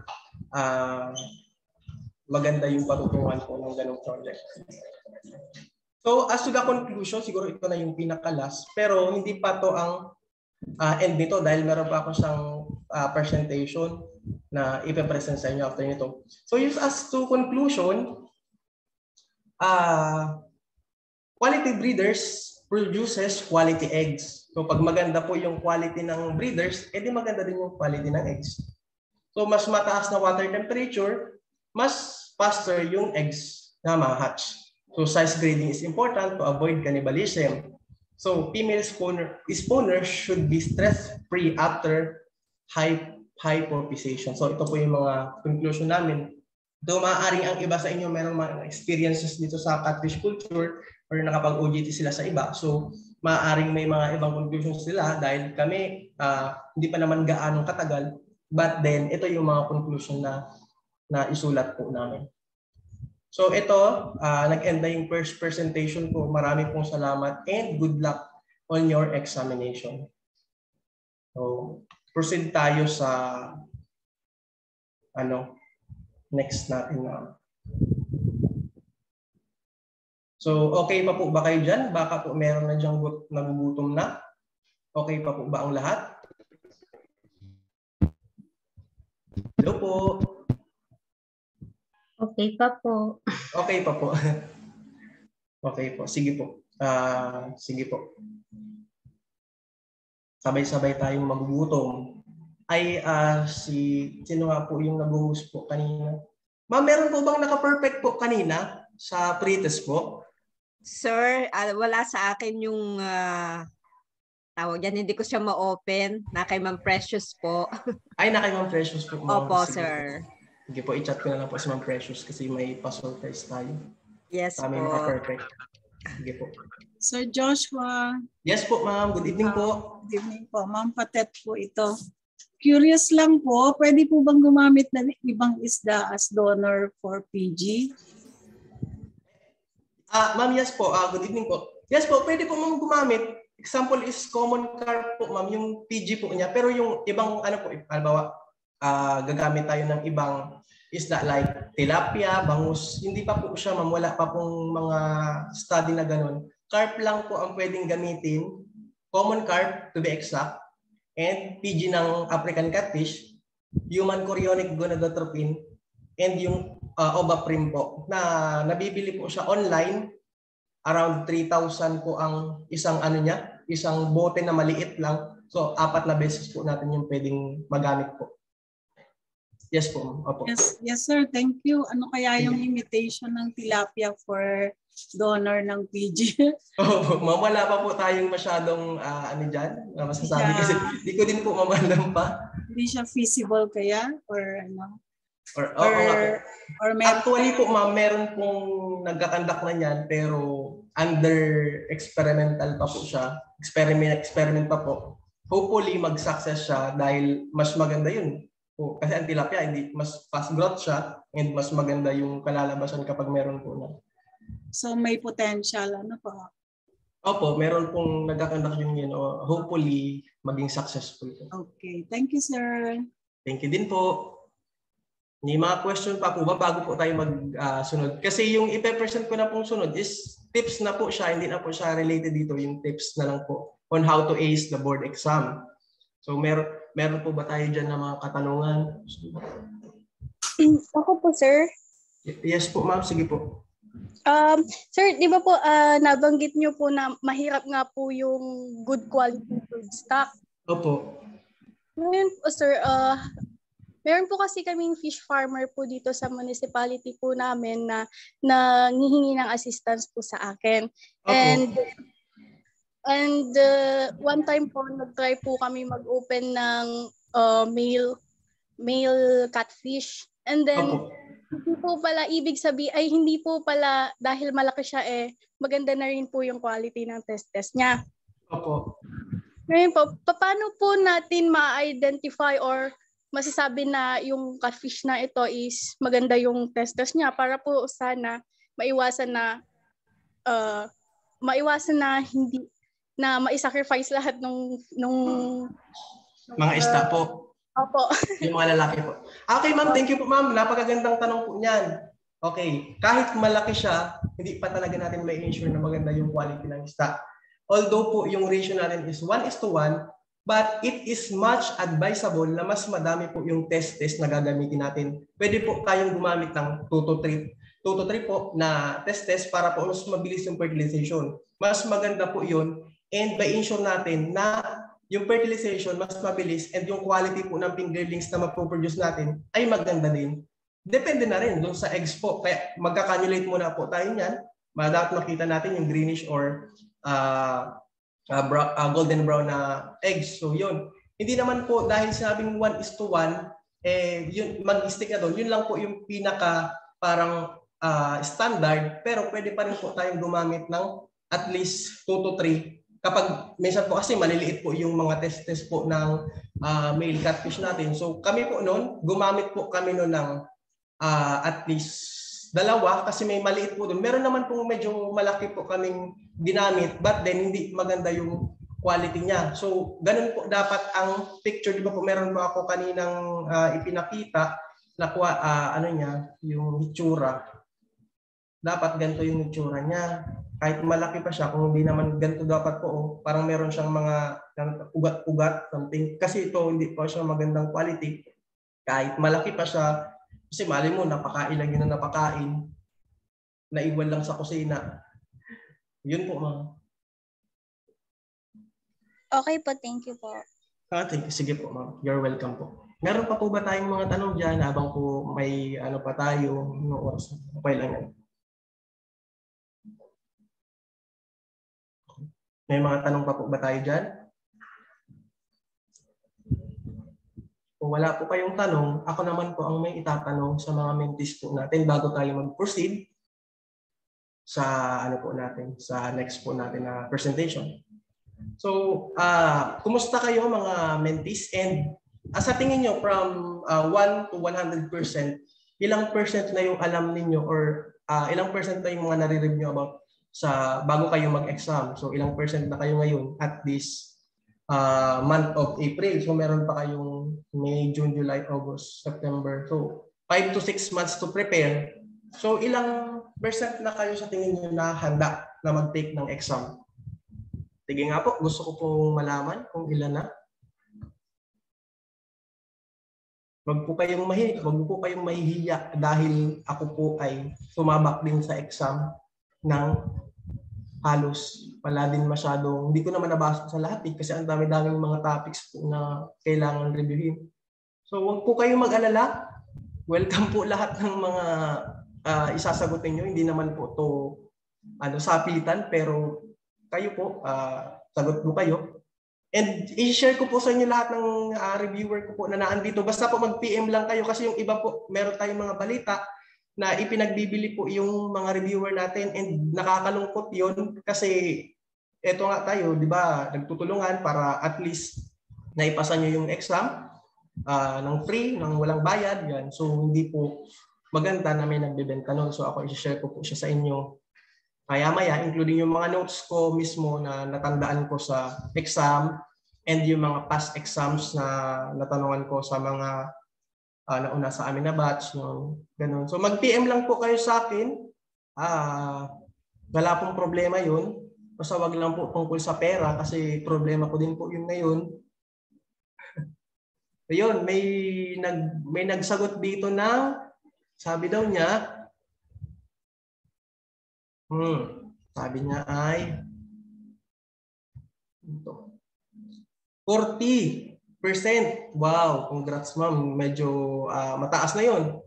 maganda yung patutungan po ng ganong project. So as to the conclusion, siguro ito na yung pinaka-last, pero hindi pa to ang end nito dahil meron pa ako siyang presentation na ipe-present sa inyo after nito. So as to conclusion, quality breeders produces quality eggs. So pag maganda po yung quality ng breeders, edi maganda din yung quality ng eggs. So mas mataas na water temperature, mas faster yung eggs na ma-hatch. So size grading is important to avoid cannibalism. So female spawners should be stress-free after hypopization. So ito po yung mga conclusion namin. Though maaaring ang iba sa inyo mayroong mga experiences dito sa catfish culture or nakapag-OJT sila sa iba. So maaaring may mga ibang conclusions sila dahil kami hindi pa naman gaanong katagal. But then ito yung mga conclusion na isulat po namin. So ito, nag-end na yung first presentation ko. Marami pong salamat and good luck on your examination. So proceed tayo sa next natin na. So okay pa po ba kayo dyan? Baka po meron na dyang nagugutom na. Okay pa po ba ang lahat? Hello po. Okay pa po. Okay pa po. Okay po. Sige po. Sige po. Sabay-sabay tayong magugutom. Ay, sino nga po yung nag-host po kanina? Ma'am, meron po bang naka-perfect po kanina sa pre-test po? Sir, wala sa akin yung tawag yan. Hindi ko siya ma-open. Na kay Ma'am Precious po. Ay, na kay Ma'am Precious po. Opo, sige, sir. Sige po, i-chat ko na lang po si Ma'am Precious kasi may pa-surprise tayo. Yes Kami po. naka-perfect. Sige po. Sir Joshua. Yes po, ma'am. Good evening po. Good evening po. Ma'am Patet po ito. Curious lang po, pwede po bang gumamit ng ibang isda as donor for PG? Ma'am, yes po. Good evening po. Yes po, pwede po ma'am gumamit. Example is common carp po, ma'am, yung PG po niya. Pero yung ibang ano po, halimbawa, gagamit tayo ng ibang isda like tilapia, bangus. Hindi pa po siya, ma'am. Wala pa pong mga study na ganun. Carp lang po ang pwedeng gamitin. Common carp, to be exact. And PG ng African catfish, human chorionic gonadotropin, and yung Ovaprim po na nabibili po siya online. Around 3,000 po ang isang ano niya, isang bote na maliit lang. So 4 na beses po natin yung pwedeng magamit po. Yes po. Opo. Yes sir, thank you. Ano kaya yung imitation ng tilapia for donor ng PG? Oh, ma'am, wala pa po tayong masyadong ano dyan, masasabi kasi hindi ko din po mamalam pa. Hindi siya feasible kaya? Or ano? Or actually po ma'am, meron pong nagkakandak na niyan pero under experimental pa po siya. Experiment pa po. Hopefully mag-success siya dahil mas maganda yun. Po. Kasi ang tilapia, hindi, mas fast growth siya and mas maganda yung kalalabasan kapag meron po na. So may potential, ano po? Opo, meron pong nagkakandak yun. Hopefully maging successful. Okay, thank you sir. Thank you din po. May mga question pa po ba bago po tayo mag-sunod? Kasi yung ipe-present ko na pong sunod is tips na po siya, hindi na po siya related dito. Yung tips na lang po on how to ace the board exam. So meron po ba tayo dyan na mga katanungan? Ako po, sir. Yes po, ma'am. Sige po. Sir, di ba po nabanggit niyo po na mahirap nga po yung good quality food stock? Opo. Ngayon po, sir, meron po kasi kaming fish farmer po dito sa municipality po namin na nanghihingi ng assistance po sa akin. Opo. And one time po, nag-try po kami mag-open ng male catfish. And then, Opo. hindi po pala ibig sabihin, ay hindi po pala dahil malaki siya maganda na rin po yung quality ng test niya. Opo. Ngayon po, paano po natin ma-identify or masasabi na yung catfish na ito is maganda yung test niya para po sana maiwasan na hindi na mai-sacrifice lahat nung mga isda po. Opo. Yung mga lalaki po. Okay, ma'am. Thank you po, ma'am. Napakagandang tanong po niyan. Okay. Kahit malaki siya, hindi pa talaga natin may ensure na maganda yung quality ng isda. Although po yung ratio natin is 1:1, but it is much advisable na mas madami po yung test na gagamitin natin. Pwede po tayong gumamit ng 2 to 3 po na test para po mas mabilis yung fertilization. Mas maganda po yun. And by ensure natin na yung fertilization mas mabilis and yung quality po ng fingerlings na mapoproduce natin ay maganda din. Depende na rin doon sa eggs po. Kaya magka-cannulate muna po tayo niyan. Dapat makita natin yung greenish or golden brown na eggs. So yun. Hindi naman po dahil sabing 1:1, yun, mag-stick na doon. Yun lang po yung pinaka parang standard. Pero pwede pa rin po tayong gumamit ng at least 2 to 3. Kapag minsan po kasi maliliit po yung mga test po ng male catfish natin. So kami po noon, gumamit po kami noon ng at least 2 kasi may maliit po doon. Meron naman po medyo malaki po kaming ginamit but then hindi maganda yung quality niya. So ganun po dapat ang picture. Di ba po meron po ako kaninang ipinakita na ano niya, yung itsura. Dapat ganito yung itsura niya. Kahit malaki pa siya, kung hindi naman ganito dapat po, parang meron siyang mga ugat-ugat, something. Kasi ito, hindi pa siya magandang quality. Kahit malaki pa siya, kasi mali mo, napakain lang yun na napakain. Naiwan lang sa kusina. Yun po, ma'am. Okay po, thank you po. Thank you. Sige po, ma'am. You're welcome po. Meron pa po ba tayong mga tanong dyan habang po may ano pa tayo, no oras? Okay lang yan. May mga tanong pa po ba tayo dyan? Kung wala po kayong tanong, ako naman po ang may itatanong sa mga mentees po natin bago tayo mag-proceed. sa ano po natin, sa next po natin na presentation. So, kumusta kayo mga mentees? And sa tingin nyo from 1 to 100%, ilang percent na yung alam ninyo or ilang percent na yung mga nare-read nyo about sa bago kayo mag-exam? So, ilang percent na kayo ngayon at this month of April? So, meron pa kayong May, June, July, August, September. So, 5 to 6 months to prepare. So, ilang percent na kayo sa tingin nyo na handa na mag-take ng exam? Sige nga po, gusto ko pong malaman kung ilan na. Wag po kayong mahihiya dahil ako po ay sumabak din sa exam ng halos wala din masyadong, hindi ko naman nabasa sa lahat kasi ang dami-daming mga topics po na kailangan reviewin. So wag po kayong mag-alala. Welcome po lahat ng mga isasagutin nyo. Hindi naman po to sapitan, pero kayo po, sagot po kayo. And i-share ko po sa inyo lahat ng reviewer ko po na naandito. Basta po mag-PM lang kayo kasi yung iba po, meron tayong mga balita na ipinagbibili po yung mga reviewer natin and nakakalungkot yun kasi eto nga tayo, di ba, nagtutulungan para at least naipasa nyo yung exam ng free, ng walang bayad. Yan. So hindi po maganda na may nagbebenta nun. So ako i-share ko po siya sa inyo maya-maya, including yung mga notes ko mismo na natandaan ko sa exam and yung mga past exams na natanungan ko sa mga nauna sa amin na batch. Ganun. So mag-PM lang po kayo sa akin. Wala pong problema yun. Basta wag lang po tungkol sa pera kasi problema ko din po yun ngayon. Ayun, may nagsagot dito na sabi daw niya, sabi niya ay 40%. Wow, congrats ma'am. Medyo mataas na 'yon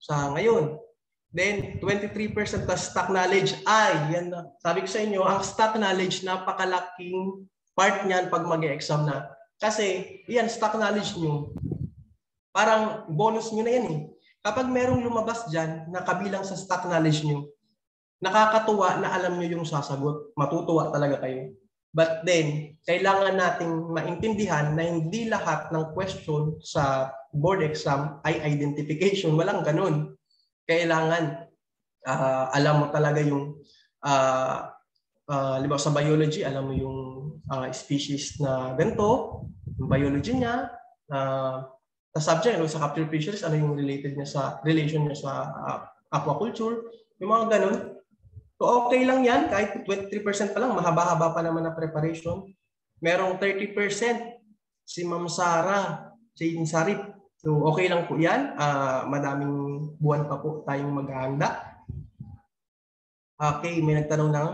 sa ngayon. Then 23% na stock knowledge. Ay, yan na. Sabi ko sa inyo, ang stock knowledge napakalaking part niyan pag mag-e-exam na. Kasi yan, stock knowledge niyo. Parang bonus niyo na yan eh. Kapag merong lumabas diyan na kabilang sa stock knowledge niyo, nakakatuwa na alam nyo yung sasagot. Matutuwa talaga kayo. But then, kailangan nating maintindihan na hindi lahat ng question sa board exam ay identification. Walang ganun. Kailangan alam mo talaga yung sa biology, alam mo yung species na ganito, yung biology niya, sa subject, sa capture fisheries, ano yung related niya sa relation niya sa aquaculture, yung mga ganun. So okay lang yan, kahit 23% pa lang, mahaba-haba pa naman na preparation. Merong 30%, si Ma'am Sara, si Sarip. So okay lang po yan, madaming buwan pa po tayong maghahanda. Okay, may nagtanong ng,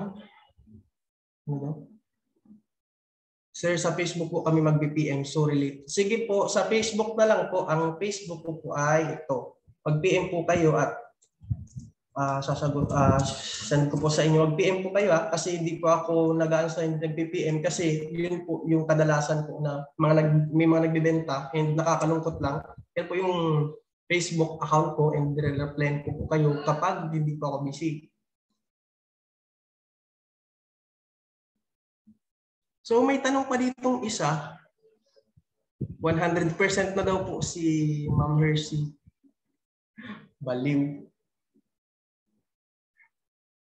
Sir, sa Facebook po kami mag-PM, so relate. Sige po, sa Facebook na lang po, ang Facebook po ay ito. Mag-PM po kayo at sasagot, send ko po sa inyo. Mag-PM po kayo kasi hindi po ako nag-answer nag-PM kasi yun po yung kadalasan po na may mga nagbibenta and nakakalungkot lang. Yan po yung Facebook account ko and re-reply po kayo kapag hindi po ako busy. So may tanong pa ditong isa. 100% na daw po si Ma'am Hershey. Baliw.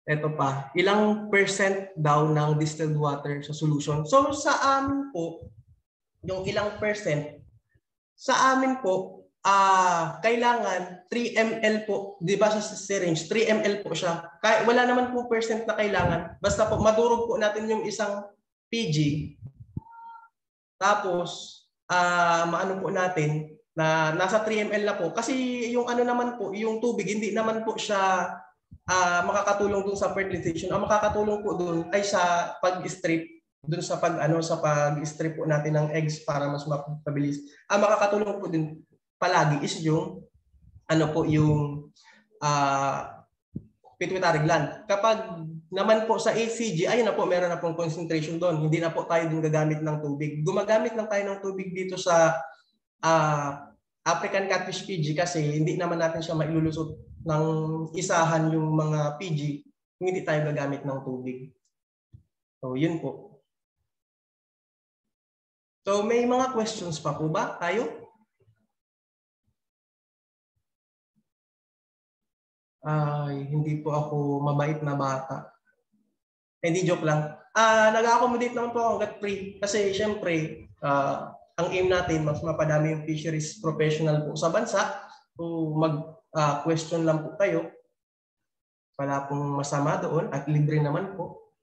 Ito pa, ilang percent daw ng distilled water sa solution? So sa amin po, yung ilang percent, sa amin po, kailangan 3 ml po, di ba sa syringe, 3 ml po siya. Wala naman po percent na kailangan, basta po madurog po natin yung isang PG. Tapos, maano po natin, na nasa 3 ml na po. Kasi yung ano naman po, yung tubig, hindi naman po siya makakatulong dun sa fertilization. Ang makakatulong po dun ay sa pag-strip, dun sa pag-strip po natin ng eggs para mas mapabilis. Ang makakatulong po din palagi is yung yung pituitary gland. Kapag naman po sa ACG, ayun na po, meron na pong concentration doon. Hindi na po tayo dun gagamit ng tubig. Gumagamit lang tayo ng tubig dito sa African Catfish PG kasi hindi naman natin siya mailulusot ng isahan yung mga PG kung hindi tayo gagamit ng tubig. So, yun po. So, may mga questions pa po ba tayo? Ay, hindi po ako mabait na bata. Hindi, joke lang. Nag-accommodate naman po ako hanggat free. Kasi syempre, ang aim natin, mas mapadami yung fisheries professional po sa bansa. So, mag-question lang po kayo. Wala pong masama doon at libre naman po.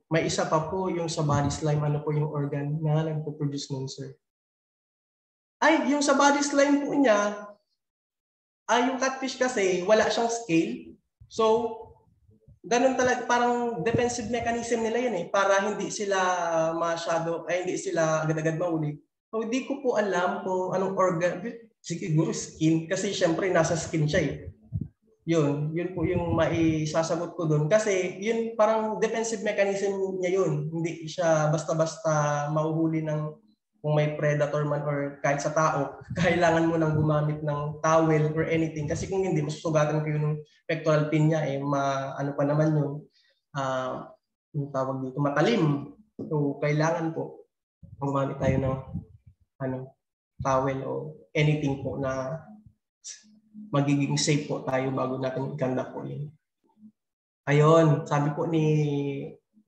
May isa pa po yung sa body slime, ano po yung organ na nagpo-produce nun, sir? Ay, yung sa body slime po niya, yung catfish kasi wala siyang scale. So, ganun talaga, parang defensive mechanism nila yun para hindi sila hindi sila agad-agad mahuli. So, hindi ko po alam kung anong organ, siguro skin, kasi syempre nasa skin siya Yun po yung maisasagot ko doon. Kasi yun parang defensive mechanism niya yun. Hindi siya basta-basta mahuhuli ng kung may predator man or kahit sa tao, kailangan mo nang gumamit ng towel or anything. Kasi kung hindi, masusugatan kayo ng pectoral fin niya, ano pa naman yun, yung tawag dito, matalim. So, kailangan po gumamit tayo ng towel o anything po na magiging safe po tayo bago natin ikanda po yun. Ayun, sabi po ni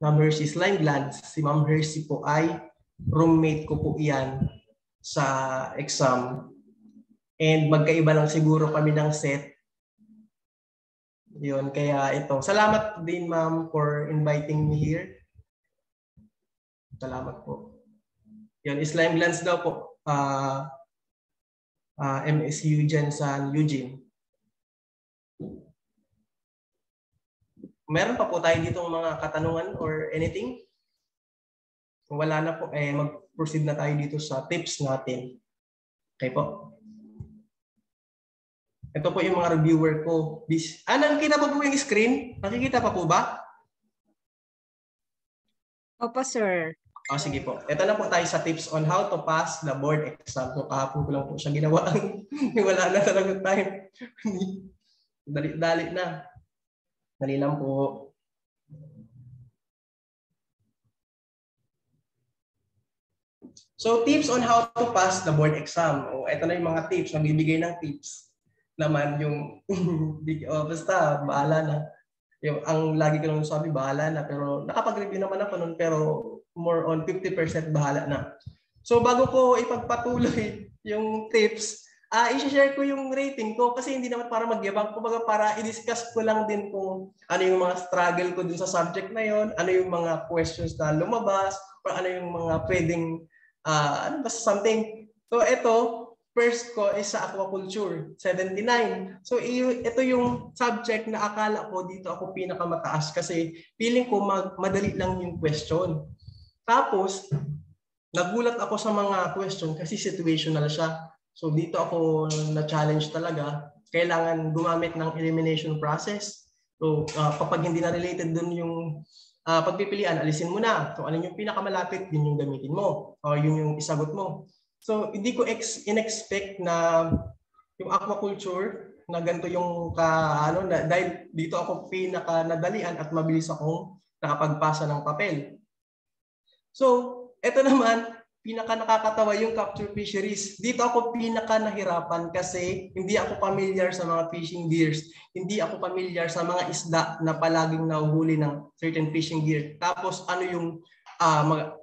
Ma'am Hershey Slime Glands, si Ma'am Hershey po ay roommate ko po iyan sa exam. And magkaiba lang siguro kami ng set. Yun, kaya ito. Salamat din, ma'am, for inviting me here. Salamat po. Yun, Slime Glands daw po. MSU dyan sa Eugene. Meron pa po tayo ditong mga katanungan or anything? Kung wala na po, mag-proceed na tayo dito sa tips natin. Okay po. Ito po yung mga reviewer ko. Nakikita pa po yung screen? Nakikita pa po ba? Opo, sir. Sige po. Ito na po tayo sa tips on how to pass the board exam. So, kahapon ko lang po siya ginawa. Wala na talaga time. Dali na. Dali lang po. So, tips on how to pass the board exam. Ito na yung mga tips. Magbibigay ng tips naman yung basta, bahala na. Ang lagi ko lang sabi, bahala na. Pero nakapag-review naman ako nun, pero more on 50% bahala na. So, bago ko ipagpatuloy yung tips, i-share ko yung rating ko kasi hindi naman para magyabang. Kumbaga para i-discuss ko lang din kung ano yung mga struggle ko dun sa subject na yon, ano yung mga questions na lumabas, or ano yung mga pwedeng basta something. So ito, first ko is sa aquaculture, 79. So ito yung subject na akala ko dito ako pinakamataas kasi feeling ko madali lang yung question. Tapos, nagulat ako sa mga question kasi situational siya. So dito ako na-challenge talaga. Kailangan gumamit ng elimination process. So kapag hindi na related dun yung pagpipilian, alisin mo na. So, ano yung pinakamalapit, yun yung gamitin mo. O yun yung isagot mo. So, hindi ko in-expect na yung aquaculture, na ganito yung dahil dito ako pinaka-nadalian at mabilis akong nakapagpasa ng papel. So, eto naman, pinaka-nakakatawa yung capture fisheries. Dito ako pinaka-nahirapan kasi hindi ako familiar sa mga fishing gears. Hindi ako familiar sa mga isda na palaging nahuhuli ng certain fishing gear. Tapos ano yung,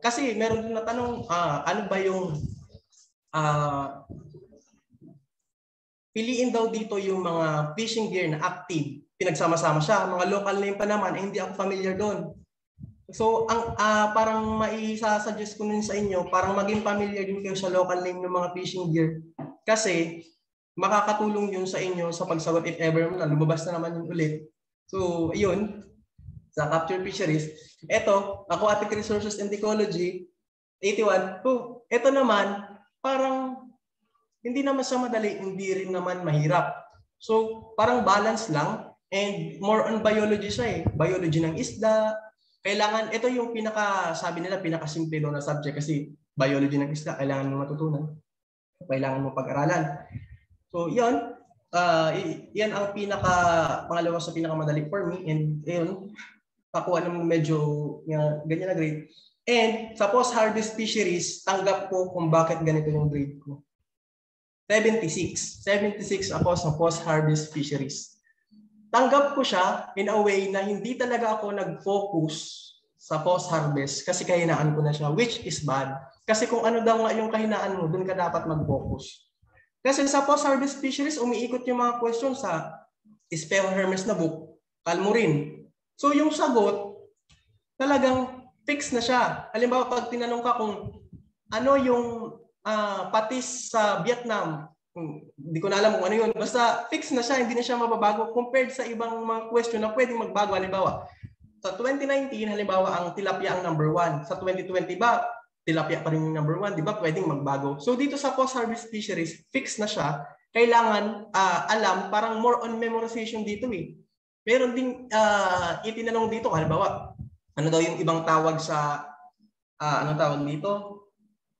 kasi meron din na tanong, ano ba yung, piliin daw dito yung mga fishing gear na active. Pinagsama-sama siya. Mga local name pa naman, hindi ako familiar doon. So, parang maisasuggest ko nun sa inyo, parang maging familiar din kayo sa local name ng mga fishing gear. Kasi, makakatulong yun sa inyo sa pagsagot if ever na lumabas na naman yun ulit. So, yun, sa capture fisheries. Ito, aquatic resources and ecology, 81. So, ito naman, parang hindi naman sa madali, hindi rin naman mahirap. So, parang balance lang and more on biology siya Biology ng isda. Kailangan, ito yung sabi nila, pinakasimple doon na subject kasi biology ng isda, kailangan mo matutunan. Kailangan mo pag-aralan. So, yun. yan ang pangalawa sa pinakamadali for me. And yun, pakuha ng medyo ganyan na grade. And sa post-harvest fisheries, tanggap ko kung bakit ganito yung grade ko. 76 ako sa post-harvest fisheries. Tanggap ko siya in a way na hindi talaga ako nag-focus sa post-harvest kasi kahinaan ko na siya, which is bad. Kasi kung ano daw nga yung kahinaan mo, dun ka dapat mag-focus. Kasi sa post-harvest fisheries, umiikot yung mga questions sa Speho Hermes na book, kalmo rin. So yung sagot, talagang fix na siya. Halimbawa, pag tinanong ka kung ano yung patis sa Vietnam, hindi ko na alam kung ano yun. Basta fix na siya, hindi na siya mababago compared sa ibang mga question na pwedeng magbago. Halimbawa, sa 2019, halimbawa, ang tilapia ang number 1. Sa 2020 ba, tilapia pa rin yung number 1, di ba? Pwedeng magbago. So dito sa post-harvest fisheries, fix na siya. Kailangan alam, parang more on memorization dito eh. Meron din itinanong dito, halimbawa, ano daw yung ibang tawag sa, ano tawag dito?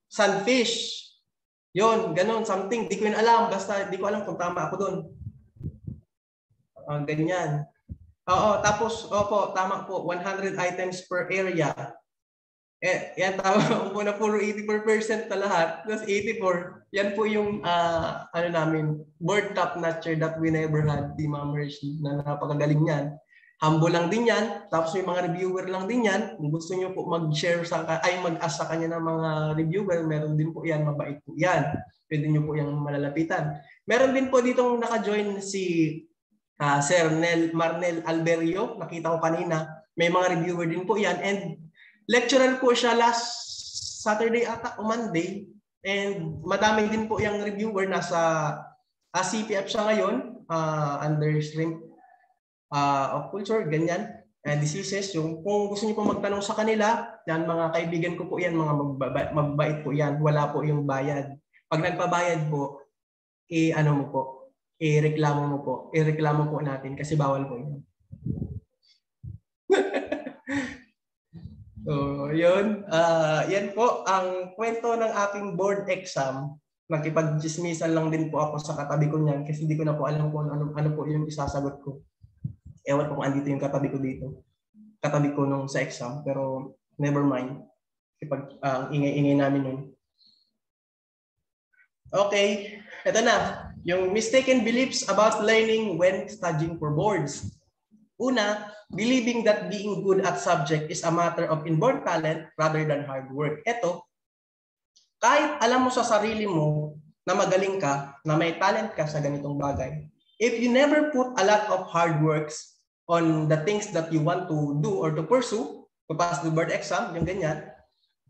Sunfish. Yun, ganun, something. Di ko yun alam. Basta di ko alam kung tama ako doon. Ganyan. Oo, tapos, opo, tama po. 100 items per area. Yan, tama po na puro 84% na lahat. Plus 84. Yan po yung, ano namin, board top notcher that we never had. Di Ma'am Hershey na napakagaling yan. Humble lang din yan. Tapos may mga reviewer lang din yan. Kung gusto nyo po mag-share mag-ask sa kanya ng mga reviewer, meron din po yan. Mabait po yan. Pwede nyo po yung malalapitan. Meron din po ditong naka-join si Sir Marnel Alberio. Nakita ko kanina. May mga reviewer din po yan. And lecturer po siya last Saturday ata o Monday. And madami din po yung reviewer. Nasa CPF siya ngayon. Under shrimp of culture, ganyan, diseases. Yung kung gusto niyo po magtanong sa kanila, yan mga kaibigan ko po yan, mga magbait po yan, wala po yung bayad. Pag nagpabayad po, ano mo po, ireklamo po natin kasi bawal po yan. So, yun. Yan po ang kwento ng aking board exam. Nakipag-dismissal lang din po ako sa katabi ko niyan kasi hindi ko na po alam kung ano po yung isasagot ko. Ewan ko kung andito yung katabi ko dito. Katabi ko nung sa exam. Pero never mind. Kapag ingay-ingay namin nun. Okay. Ito na. Yung mistaken beliefs about learning when studying for boards. Una, believing that being good at subject is a matter of inborn talent rather than hard work. Ito, kahit alam mo sa sarili mo na magaling ka, na may talent ka sa ganitong bagay, if you never put a lot of hard works on the things that you want to do or to pursue, to pass the board exam, yung ganyan,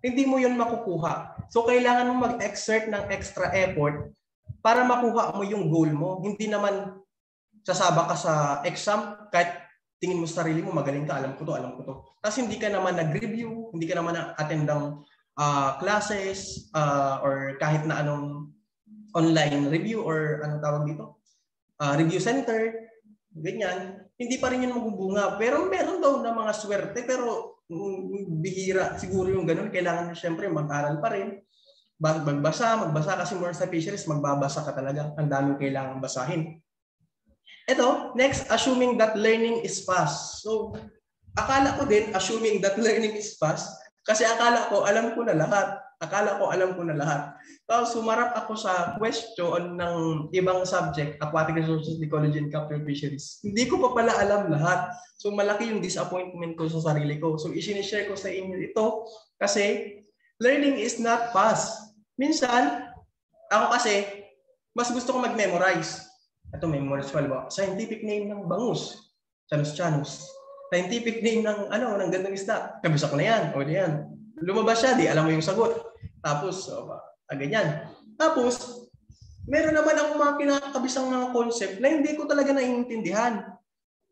hindi mo yun makukuha. So, kailangan mo mag-exert ng extra effort para makuha mo yung goal mo. Hindi naman sasaba ka sa exam, kahit tingin mo sa sarili mo, magaling ka, alam ko to. Tapos hindi ka naman nag-review, hindi ka naman na-attend ng classes, or kahit na anong online review or anong tawag dito, review center, ganyan, hindi pa rin yun magbubunga. Pero meron daw na mga swerte, pero bihira siguro yung ganun. Kailangan siyempre mag-aral pa rin. Magbasa kasi more sa fisheries, magbabasa ka talaga. Ang daming kailangan basahin. Ito, next, assuming that learning is fast. So, akala ko din, assuming that learning is fast, kasi akala ko alam ko na lahat. Tapos sumarap ako sa question ng ibang subject, aquatic resources, ecology, and capture fisheries. Hindi ko pa pala alam lahat. So malaki yung disappointment ko sa sarili ko. So isinishare ko sa inyo ito kasi learning is not fast. Minsan, ako kasi, mas gusto ko mag-memorize. Ito, memorize ko, ba? Scientific name ng bangus. Chanus. Scientific name ng ng gandang isda. Kabisa ko na yan. O yan. Lumabas siya, di alam mo yung sagot. Tapos, ganyan. Tapos, meron naman akong mga kinakabisang mga concept na hindi ko talaga naiintindihan.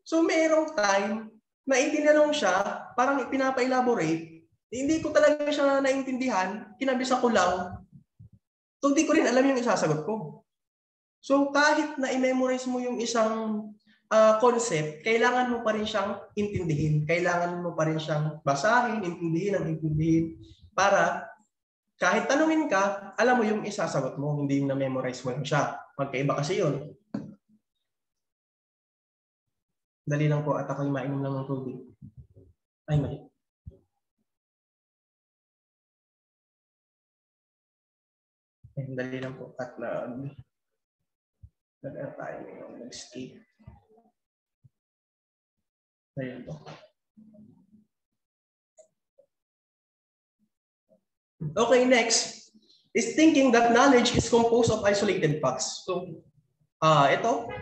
So, merong time na itinanong siya, parang pinapa-elaborate, hindi ko talaga siya naiintindihan, kinabisa ko lang. So, hindi ko rin alam yung isasagot ko. So, kahit na i-memorize mo yung isang concept, kailangan mo pa rin siyang intindihin. Kailangan mo pa rin siyang basahin, intindihin para kahit tanungin ka, alam mo yung isasagot mo, hindi yung na-memorize mo lang siya. Magkaiba kasi yun. Dali lang po at ako'y mainom lang ng tubig. Ay, mali. Dali lang po at tayo ngayon, nag-skip. Ayun po. Okay, next is thinking that knowledge is composed of isolated facts. So, ito,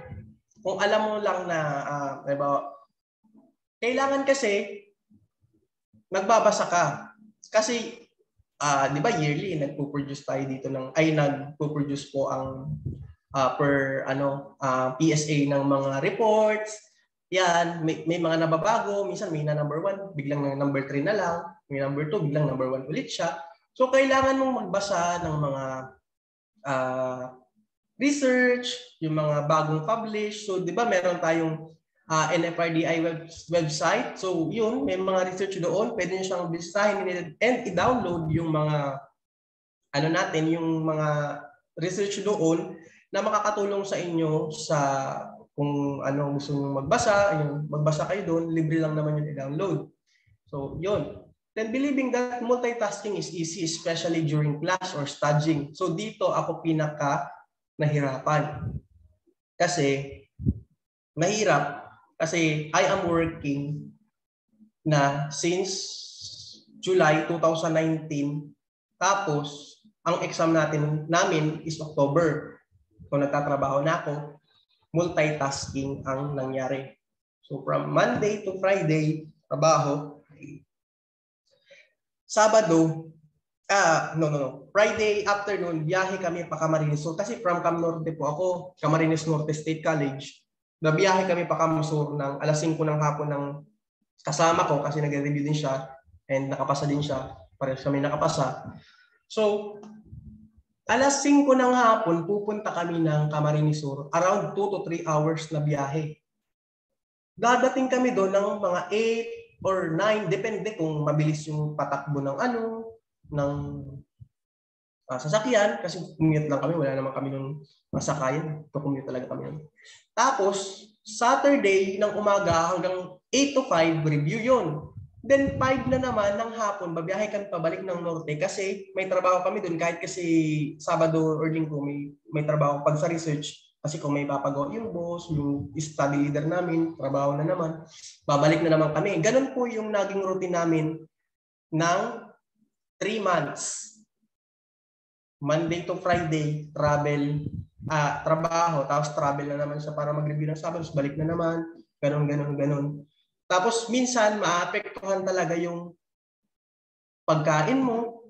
kung alam mo lang na, kailangan kasi nagbabasa ka. Kasi, di ba yearly, nagpo-produce tayo dito nagpo-produce po ang PSA ng mga reports. Yan, may mga nababago, minsan may na number 1, biglang na number 3 na lang, may number 2, biglang number 1 ulit siya. So kailangan mong magbasa ng mga research, yung mga bagong publish. So 'di ba meron tayong NFRDI website. So yun, may mga research doon, pwede niyo siyang basahin and i-download yung mga yung mga research doon na makakatulong sa inyo sa kung ano gusto nyo magbasa, magbasa kayo doon, libre lang naman yung i-download. So, yun. Then believing that multitasking is easy, especially during class or studying. So, dito ako pinaka nahirapan. Kasi, mahirap. Kasi I am working na since July 2019. Tapos, ang exam namin is October. So, nagtatrabaho na ako. Multitasking ang nangyari. So from Monday to Friday, trabaho. Sabado, Friday afternoon, biyahe kami pa Camarines Sur. Kasi from Cam Norte po ako, Camarines Norte State College. Nabiyahe kami pa Cam Sur ng alas 5 ng hapon ng kasama ko kasi nag-review din siya and nakapasa din siya. Parehas kami nakapasa. So, alas 5 ng hapon, pupunta kami ng Camarines Sur. Around 2 to 3 hours na biyahe. Dadating kami doon ng mga 8 or 9, depende kung mabilis yung patakbo ng sasakyan. Kasi commute lang kami, wala naman kami ng masakayan. Commute talaga kami. Tapos, Saturday ng umaga hanggang 8 to 5, review yun. Then 5 na naman ng hapon, babiyahe kami pabalik ng Norte kasi may trabaho kami doon kahit kasi Sabado or Linggo may trabaho pag sa research. Kasi kung may papagawa yung boss, yung study leader namin, trabaho na naman, babalik na naman kami. Ganun po yung naging routine namin ng 3 months. Monday to Friday, trabaho, tapos travel na naman siya para mag-review ng Sabado, balik na naman, ganun. Tapos minsan maapektuhan talaga yung pagkain mo,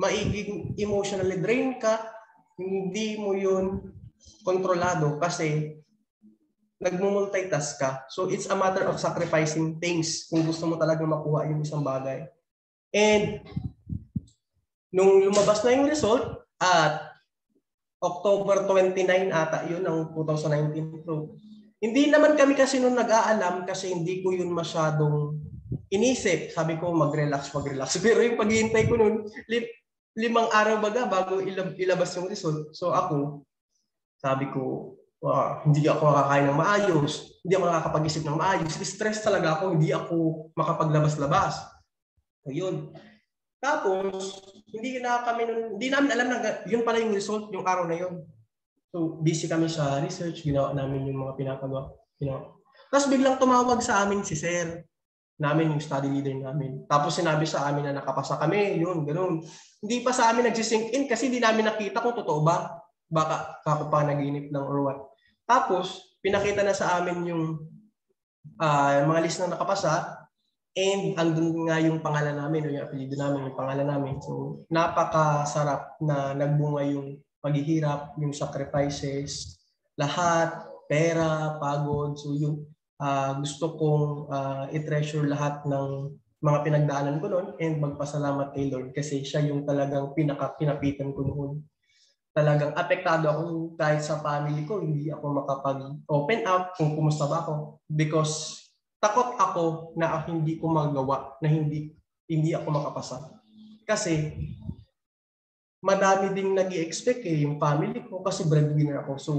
maiging emotionally drain ka, hindi mo yun kontrolado kasi nagmumultitask ka. So it's a matter of sacrificing things kung gusto mo talaga makuha yung isang bagay. And nung lumabas na yung result at October 29 ata yun ng 2019. So, hindi naman kami kasi nung nag-aalam kasi hindi ko yun masyadong inisip. Sabi ko mag-relax. Pero yung paghihintay ko nun, 5 araw bago ilabas yung result. So ako, sabi ko, hindi ako makakain ng maayos. Hindi ako nakakapag-isip ng maayos. Stress talaga ako. Hindi ako makapaglabas-labas. So yun. Tapos, hindi namin alam na yun pala yung result yung araw na yun. So, busy kami sa research, ginawa namin yung mga pinapagawa. Tapos biglang tumawag sa amin si Sir, yung study leader namin. Tapos sinabi sa amin na nakapasa kami, yun, ganun. Hindi pa sa amin nagsisink in kasi hindi namin nakita kung totoo ba. Baka ako pa naginip lang or what. Tapos, pinakita na sa amin yung mga list na nakapasa and andun nga yung pangalan namin, o yung apelyido namin, yung pangalan namin. So, napakasarap na nagbunga yung paghihirap, yung sacrifices, lahat, pera, pagod. So yun, gusto kong i-treasure lahat ng mga pinagdaanan ko noon and magpasalamat kay Lord kasi siya yung talagang pinapitan ko noon. Talagang apektado ako kahit sa family ko, hindi ako makapag-open up kung kumusta ba ako because takot ako na hindi ko magawa, na hindi ako makapasa. Kasi madami ding nag-i-expect yung family ko kasi breadwinner ako. So,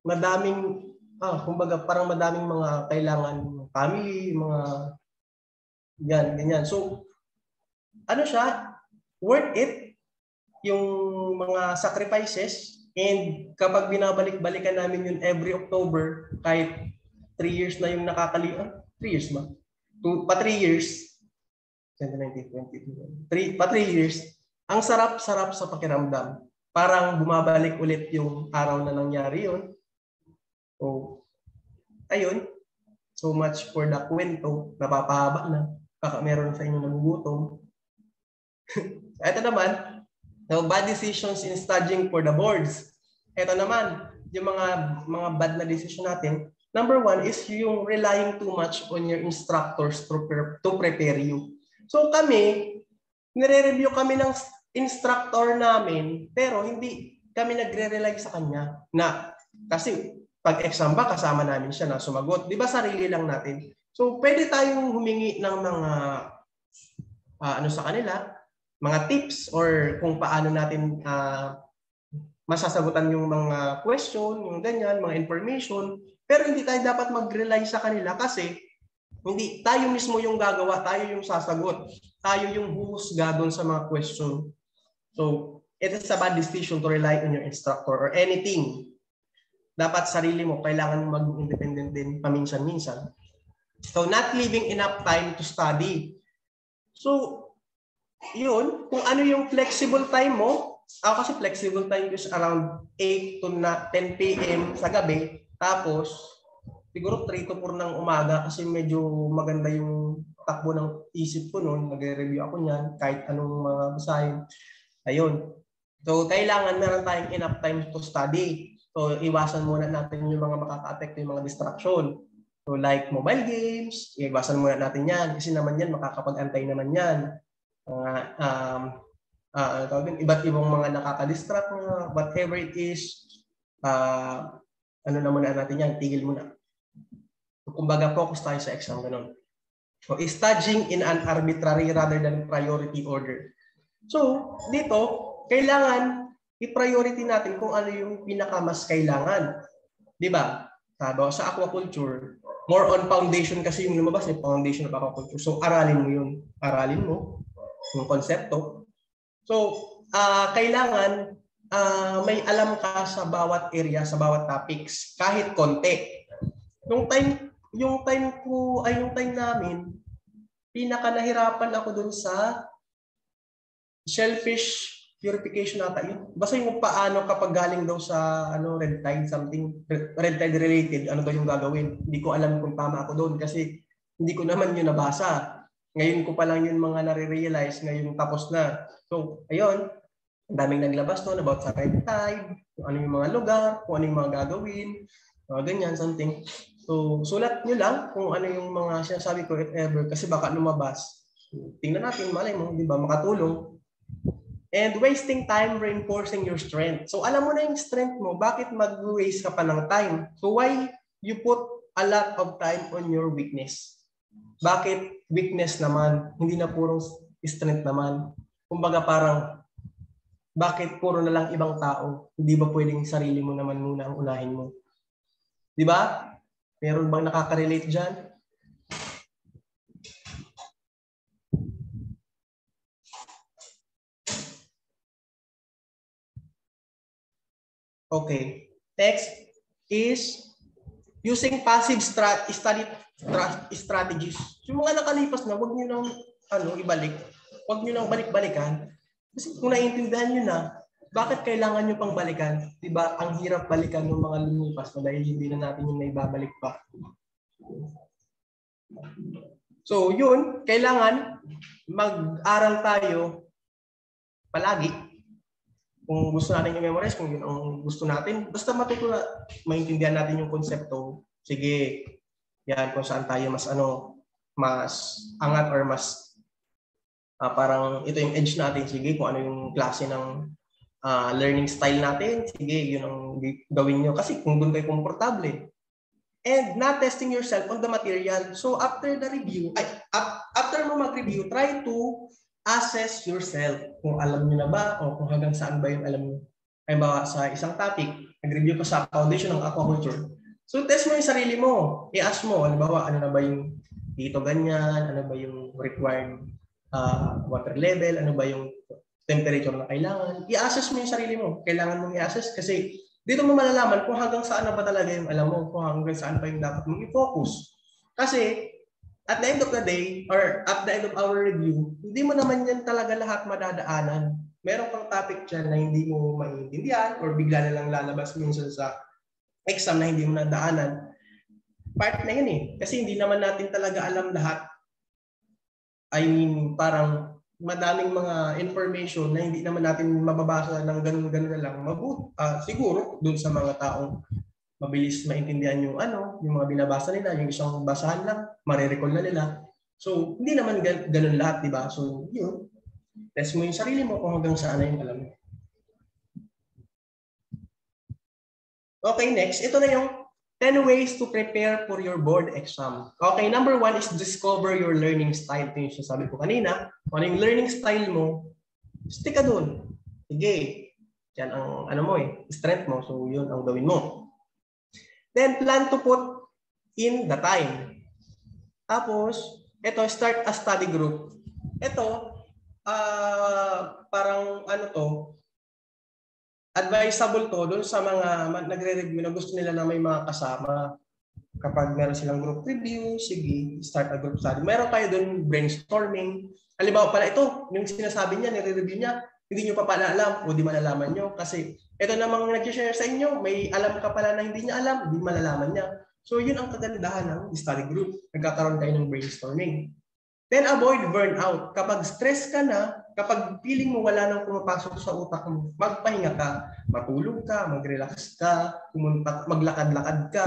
madaming kumbaga parang madaming mga kailangan family, mga ganyan. So, ano siya, worth it yung mga sacrifices, and kapag binabalik-balikan namin yun every October, kahit 3 years na yung nakakalimutan, 3 years ba? 3 years, 2019, 2022, 3 years, ang sarap-sarap sa pakiramdam. Parang bumabalik ulit yung araw na nangyari yun. So, ayun. So much for the kwento. Napapahaba na. Baka meron sa inyo nagugutom. Ito naman, no, bad decisions in studying for the boards. Ito naman, yung mga bad na decision natin. Number 1 is yung relying too much on your instructors to prepare you. So kami, nire-review kami ng instructor namin, pero hindi kami nagre-rely sa kanya na kasi pag exam ba kasama namin siya na sumagot. Di ba sarili lang natin? So pwede tayong humingi ng mga sa kanila, mga tips or kung paano natin masasagutan yung mga question, yung ganyan, mga information. Pero hindi tayo dapat mag-rely sa kanila kasi hindi tayo mismo yung gagawa, tayo yung sasagot. Tayo yung huhusga doon sa mga question. So, it is a bad decision to rely on your instructor or anything. Dapat sarili mo, kailangan mo maging independent din paminsan-minsan. So, not leaving enough time to study. So, yun, kung ano yung flexible time mo, kasi flexible time is around 8 to 10 p.m. sa gabi. Tapos, siguro 3 to 4 ng umaga kasi medyo maganda yung takbo ng isip ko noon. Nag-review ako niyan, kahit anong mga basahin. Ayun. So, kailangan meron tayong enough time to study. So, iwasan muna natin yung mga makaka-affect yung mga distraction. So, like mobile games, iwasan muna natin yan. Kasi naman yan, makakapag-antay naman yan. Iba't ibang mga nakaka-distract na whatever it is, na muna natin yan, tigil muna. So, kumbaga, focus tayo sa exam, ganun. So, studying in an arbitrary rather than priority order. So, dito, kailangan i-priority natin kung ano yung pinaka-mas kailangan. Di ba? Sa aquaculture, more on foundation kasi yung lumabas, yung foundation of aquaculture. So, aralin mo yun. Aralin mo yung konsepto. So, kailangan may alam ka sa bawat area, sa bawat topics, kahit konti. Yung time namin, pinaka nahirapan ako dun sa shellfish purification ata yun. Basta yung paano kapag galing daw sa red tide something, red tide related, ano daw yung gagawin. Hindi ko alam kung tama ako doon kasi hindi ko naman yun nabasa. Ngayon ko pa lang yun mga nare-realize, ngayon tapos na. So, ayun, ang daming naglabas doon about sa red tide, kung ano yung mga lugar, kung ano yung mga gagawin, ganyan, something. So, sulat nyo lang kung ano yung mga sinasabi ko if ever kasi baka lumabas. So, tingnan natin, malay mo, di ba, makatulong. And wasting time reinforcing your strength. So, alam mo na yung strength mo, bakit mag-waste ka pa ng time? So, why you put a lot of time on your weakness? Bakit weakness naman? Hindi na purong strength naman. Kumbaga parang, bakit puro na lang ibang tao? Hindi ba pwedeng sarili mo naman muna ang unahin mo? Di ba? Meron bang nakaka-relate dyan? Okay. Next is using passive strategies. Yung mga nakalipas na, huwag nyo nang ibalik. Huwag nyo nang balik-balikan. Kasi kung naiintindihan nyo na, bakit kailangan nyo pang balikan? Diba, ang hirap balikan ng mga lumipas na dahil hindi na natin yung naibabalik pa. So, yun, kailangan mag-aral tayo palagi. Kung gusto natin yung memorize, kung yun ang gusto natin, basta maintindihan natin yung konsepto, sige, yan kung saan tayo mas angat or mas parang ito yung edge natin, sige, kung ano yung klase ng learning style natin, sige, yun ang gawin nyo. Kasi kung doon kayo komportable. And not testing yourself on the material. So after the review, after mo mag-review, try to assess yourself kung alam niyo na ba o kung hanggang saan ba yung alam niyo. Halimbawa sa isang topic, nag-review ko sa foundation ng aquaculture. So test mo yung sarili mo. I-ask mo, halimbawa, ano na ba yung dito ganyan, ano ba yung required water level, ano ba yung temperature na kailangan. I-assess mo yung sarili mo. Kailangan mong i-assess kasi dito mo malalaman kung hanggang saan na ba talaga yung alam mo, kung hanggang saan pa yung dapat mong i-focus. Kasi at the end of the day, or at the end of our review, hindi mo naman yan talaga lahat madadaanan. Meron kang topic dyan na hindi mo maintindihan or bigla na lang lalabas minsan sa exam na hindi mo nadaanan. Part na yun eh. Kasi hindi naman natin talaga alam lahat. I mean, parang madaming mga information na hindi naman natin mababasa ng ganun-ganun na lang. Siguro dun sa mga taong mabilis maintindihan yung yung mga binabasa nila, yung isang basahan lang, marirecall na nila. So, hindi naman ganun lahat, di ba? So, yun. Test mo yung sarili mo kung hanggang saan na yung alam mo. Okay, next. Ito na yung 10 ways to prepare for your board exam. Okay, number 1 is discover your learning style. Ito yung sabi ko kanina. Ano yung learning style mo, stick ka dun. Sige. Yan ang strength mo. So, yun ang gawin mo. Then, plan to put in the time. Tapos, ito, start a study group. Ito, parang advisable to doon sa mga nagre-review na gusto nila na may mga kasama. Kapag meron silang group review, sige, start a group study. Meron kayo doon brainstorming. Halimbawa pala ito, yung sinasabi niya, nire-review niya, hindi nyo pa pala alam o di malalaman nyo. Kasi ito namang nag-share sa inyo, may alam ka pala na hindi niya alam, hindi malalaman niya. So yun ang kagandahan ng study group. Nagkakaroon kayo ng brainstorming. Then avoid burnout. Kapag stress ka na, kapag feeling mo wala nang pumapasok sa utak mo, magpahinga ka, matulog ka, mag-relax ka, maglakad-lakad ka.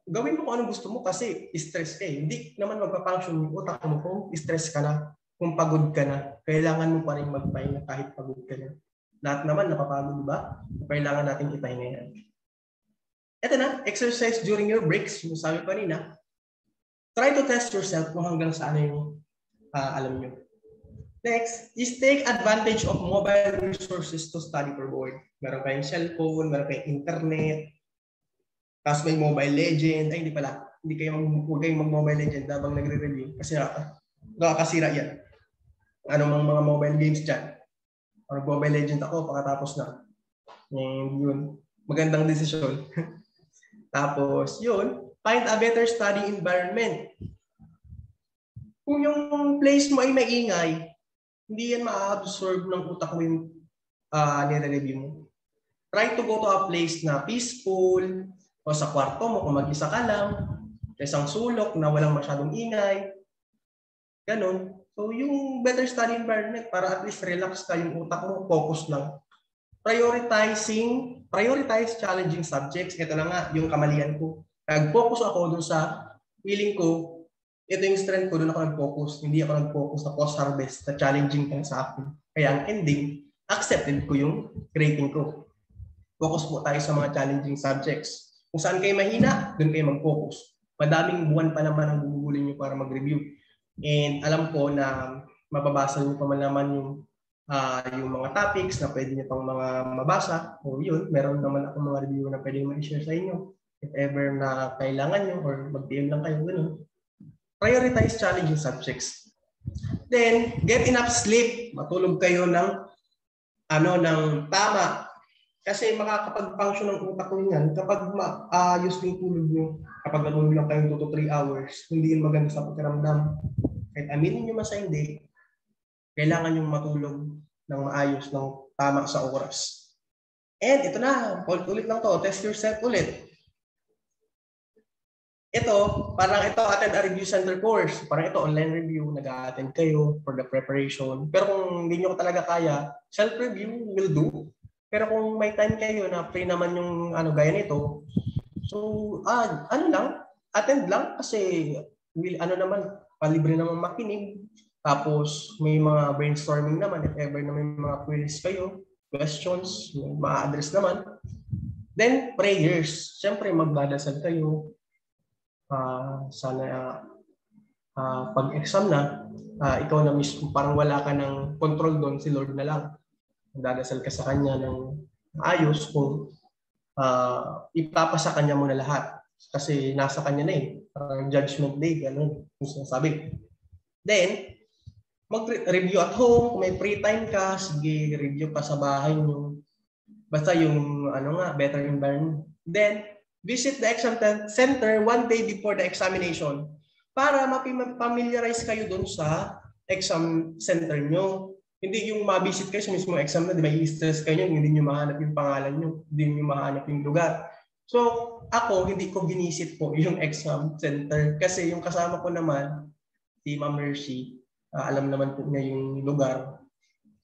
Gawin mo kung anong gusto mo kasi stress ka eh. Hindi naman magpa-function yung utak mo kung stress ka na, kung pagod ka na. Kailangan mo pa rin magpahinga kahit pagod ka na. Lahat naman napapagod, di ba? Kailangan natin ipahinga yan. Ito na, exercise during your breaks. Yung sabi pa nina, try to test yourself kung hanggang saan yung alam nyo. Next is take advantage of mobile resources to study for board. Meron kayong cellphone, meron kayong internet, tapos may Mobile Legend. Ay, hindi pala. Huwag kayong mag-Mobile Legend habang nagre-review kasi nakakasira yan. Anong mga mobile games dyan? Or Mobile Legend ako pagkatapos na. And yun, magandang desisyon. Tapos yun, find a better study environment. Kung yung place mo ay maingay, hindi yan ma-absorb ng utak mo yung nire-review mo. Try to go to a place na peaceful, o sa kwarto mo kung mag-isa ka lang, sa isang sulok na walang masyadong ingay. Ganon. So yung better study environment para at least relax ka yung utak mo, focus lang. Prioritize challenging subjects. Ito na nga yung kamalian ko. Nag-focus ako dun sa feeling ko, ito yung strength ko, dun ako nag-focus. Hindi ako nag-focus sa post-harvest na challenging lang sa akin. Kaya ang ending, accepted ko yung rating ko. Focus po tayo sa mga challenging subjects. Kung saan kayo mahina, dun kayo mag-focus. Madaming buwan pa naman ang gugulin nyo para mag-review. And alam ko na mababasa nyo pa man naman yung mga topics na pwede nyo pang mga mabasa. O yun, meron naman ako mga review na pwede ma-share sa inyo. If ever na kailangan nyo or mag-PM lang kayo, ganun. Prioritize challenging subjects. Then, get enough sleep. Matulog kayo ng tama. Kasi makakapag-function ng utak ko yan kapag maayos yung tulog nyo. Kapag natulog lang kayo 2 to 3 hours, hindi yun maganda sa pakiramdam. Kahit aminin nyo man sa hindi, kailangan yung matulog ng maayos, ng tama sa oras. And ito na, ulit lang to, test yourself ulit. Ito, attend a review center course. Parang ito, online review, nag-attend kayo for the preparation. Pero kung hindi nyo talaga kaya, self-review will do. Pero kung may time kayo na free naman yung gaya nito, so attend lang kasi libre naman makinig. Tapos may mga brainstorming naman if ever na may mga queries kayo, questions, ma-address naman. Then prayers. Siyempre magdadasal kayo. Sana pag-exam na, ikaw na mismo parang wala ka ng control doon, si Lord na lang. Magdadasal ka sa Kanya ng ayos kung ipapasa kanya muna lahat. Kasi nasa kanya na eh. Judgment day, gano'n yung sinasabi. Then, mag-review at home. Kung may free time ka, sige, review pa sa bahay nyo. Basta yung, better environment. Then, visit the exam center 1 day before the examination para ma-familiarize kayo dun sa exam center nyo. Hindi yung ma-visit kayo sa mismong exam na, di ba, i-stress kayo, hindi nyo mahanap yung pangalan nyo, hindi nyo mahanap yung lugar. So, ako, hindi ko binisit po yung exam center kasi yung kasama ko naman, si Ma'am Mercy, alam naman po niya yung lugar.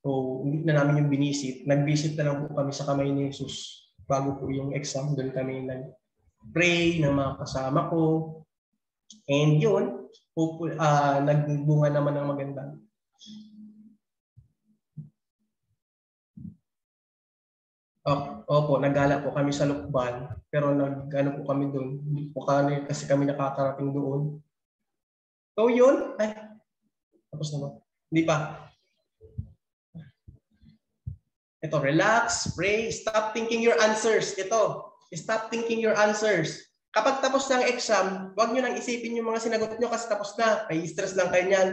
So, hindi na namin yung binisit. Nag-visit na lang po kami sa Kamay ni Jesus bago po yung exam. Doon kami nag-pray ng mga kasama ko. And yun, nagbunga naman ng maganda. Opo, naggala po kami sa Lukban, pero nag-ano po kami doon. Hindi po kasi kami nakakarating doon. So yun, tapos naman. Hindi pa. Ito, relax, pray, stop thinking your answers. Ito, stop thinking your answers. Kapag tapos na ang exam, huwag nyo nang isipin yung mga sinagot nyo kasi tapos na. May stress lang kayo niyan.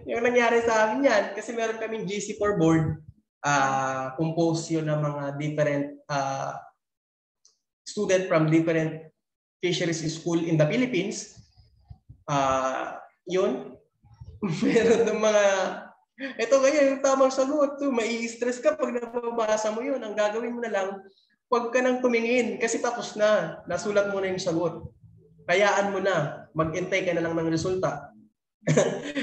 Yung nangyari sa amin yan, kasi meron kaming GC4 board. Composed yun ng mga different student from different fisheries school in the Philippines. Yun. Meron ng mga ito kaya yung tamang sagot. Mai-stress ka pag nababasa mo yun. Ang gagawin mo na lang, huwag ka nang tumingin kasi tapos na. Nasulat mo na yung sagot. Kayaan mo na. Mag-intay ka na lang ng resulta.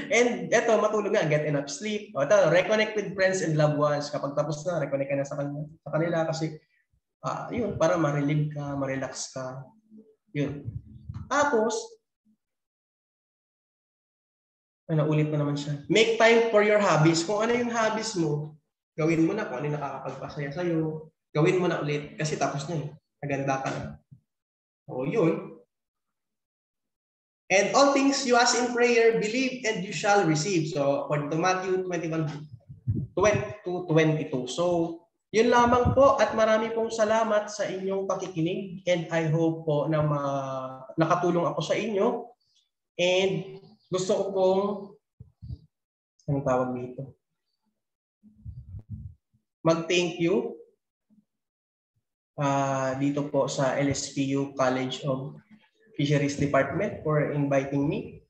And eto, matulog na. Get enough sleep. Reconnect with friends and loved ones. Kapag tapos na, reconnect ka na sa kanila kasi yun, para ma-relieve ka, ma-relax ka. Yun. Tapos, ulit na naman siya. Make time for your hobbies. Kung ano yung hobbies mo, gawin mo na. Kung ano yung nakakapagpasaya sa'yo, gawin mo na ulit. Kasi tapos na eh. Naganda ka na. O yun. And all things you ask in prayer, believe and you shall receive. So, according to Matthew 21:20-22. So, yun lamang po at marami pong salamat sa inyong pakikinig. And I hope po na nakatulong ako sa inyo. And gusto ko pong, anong tawag dito? Mag-thank you dito po sa LSPU College of Fisheries Department for inviting me.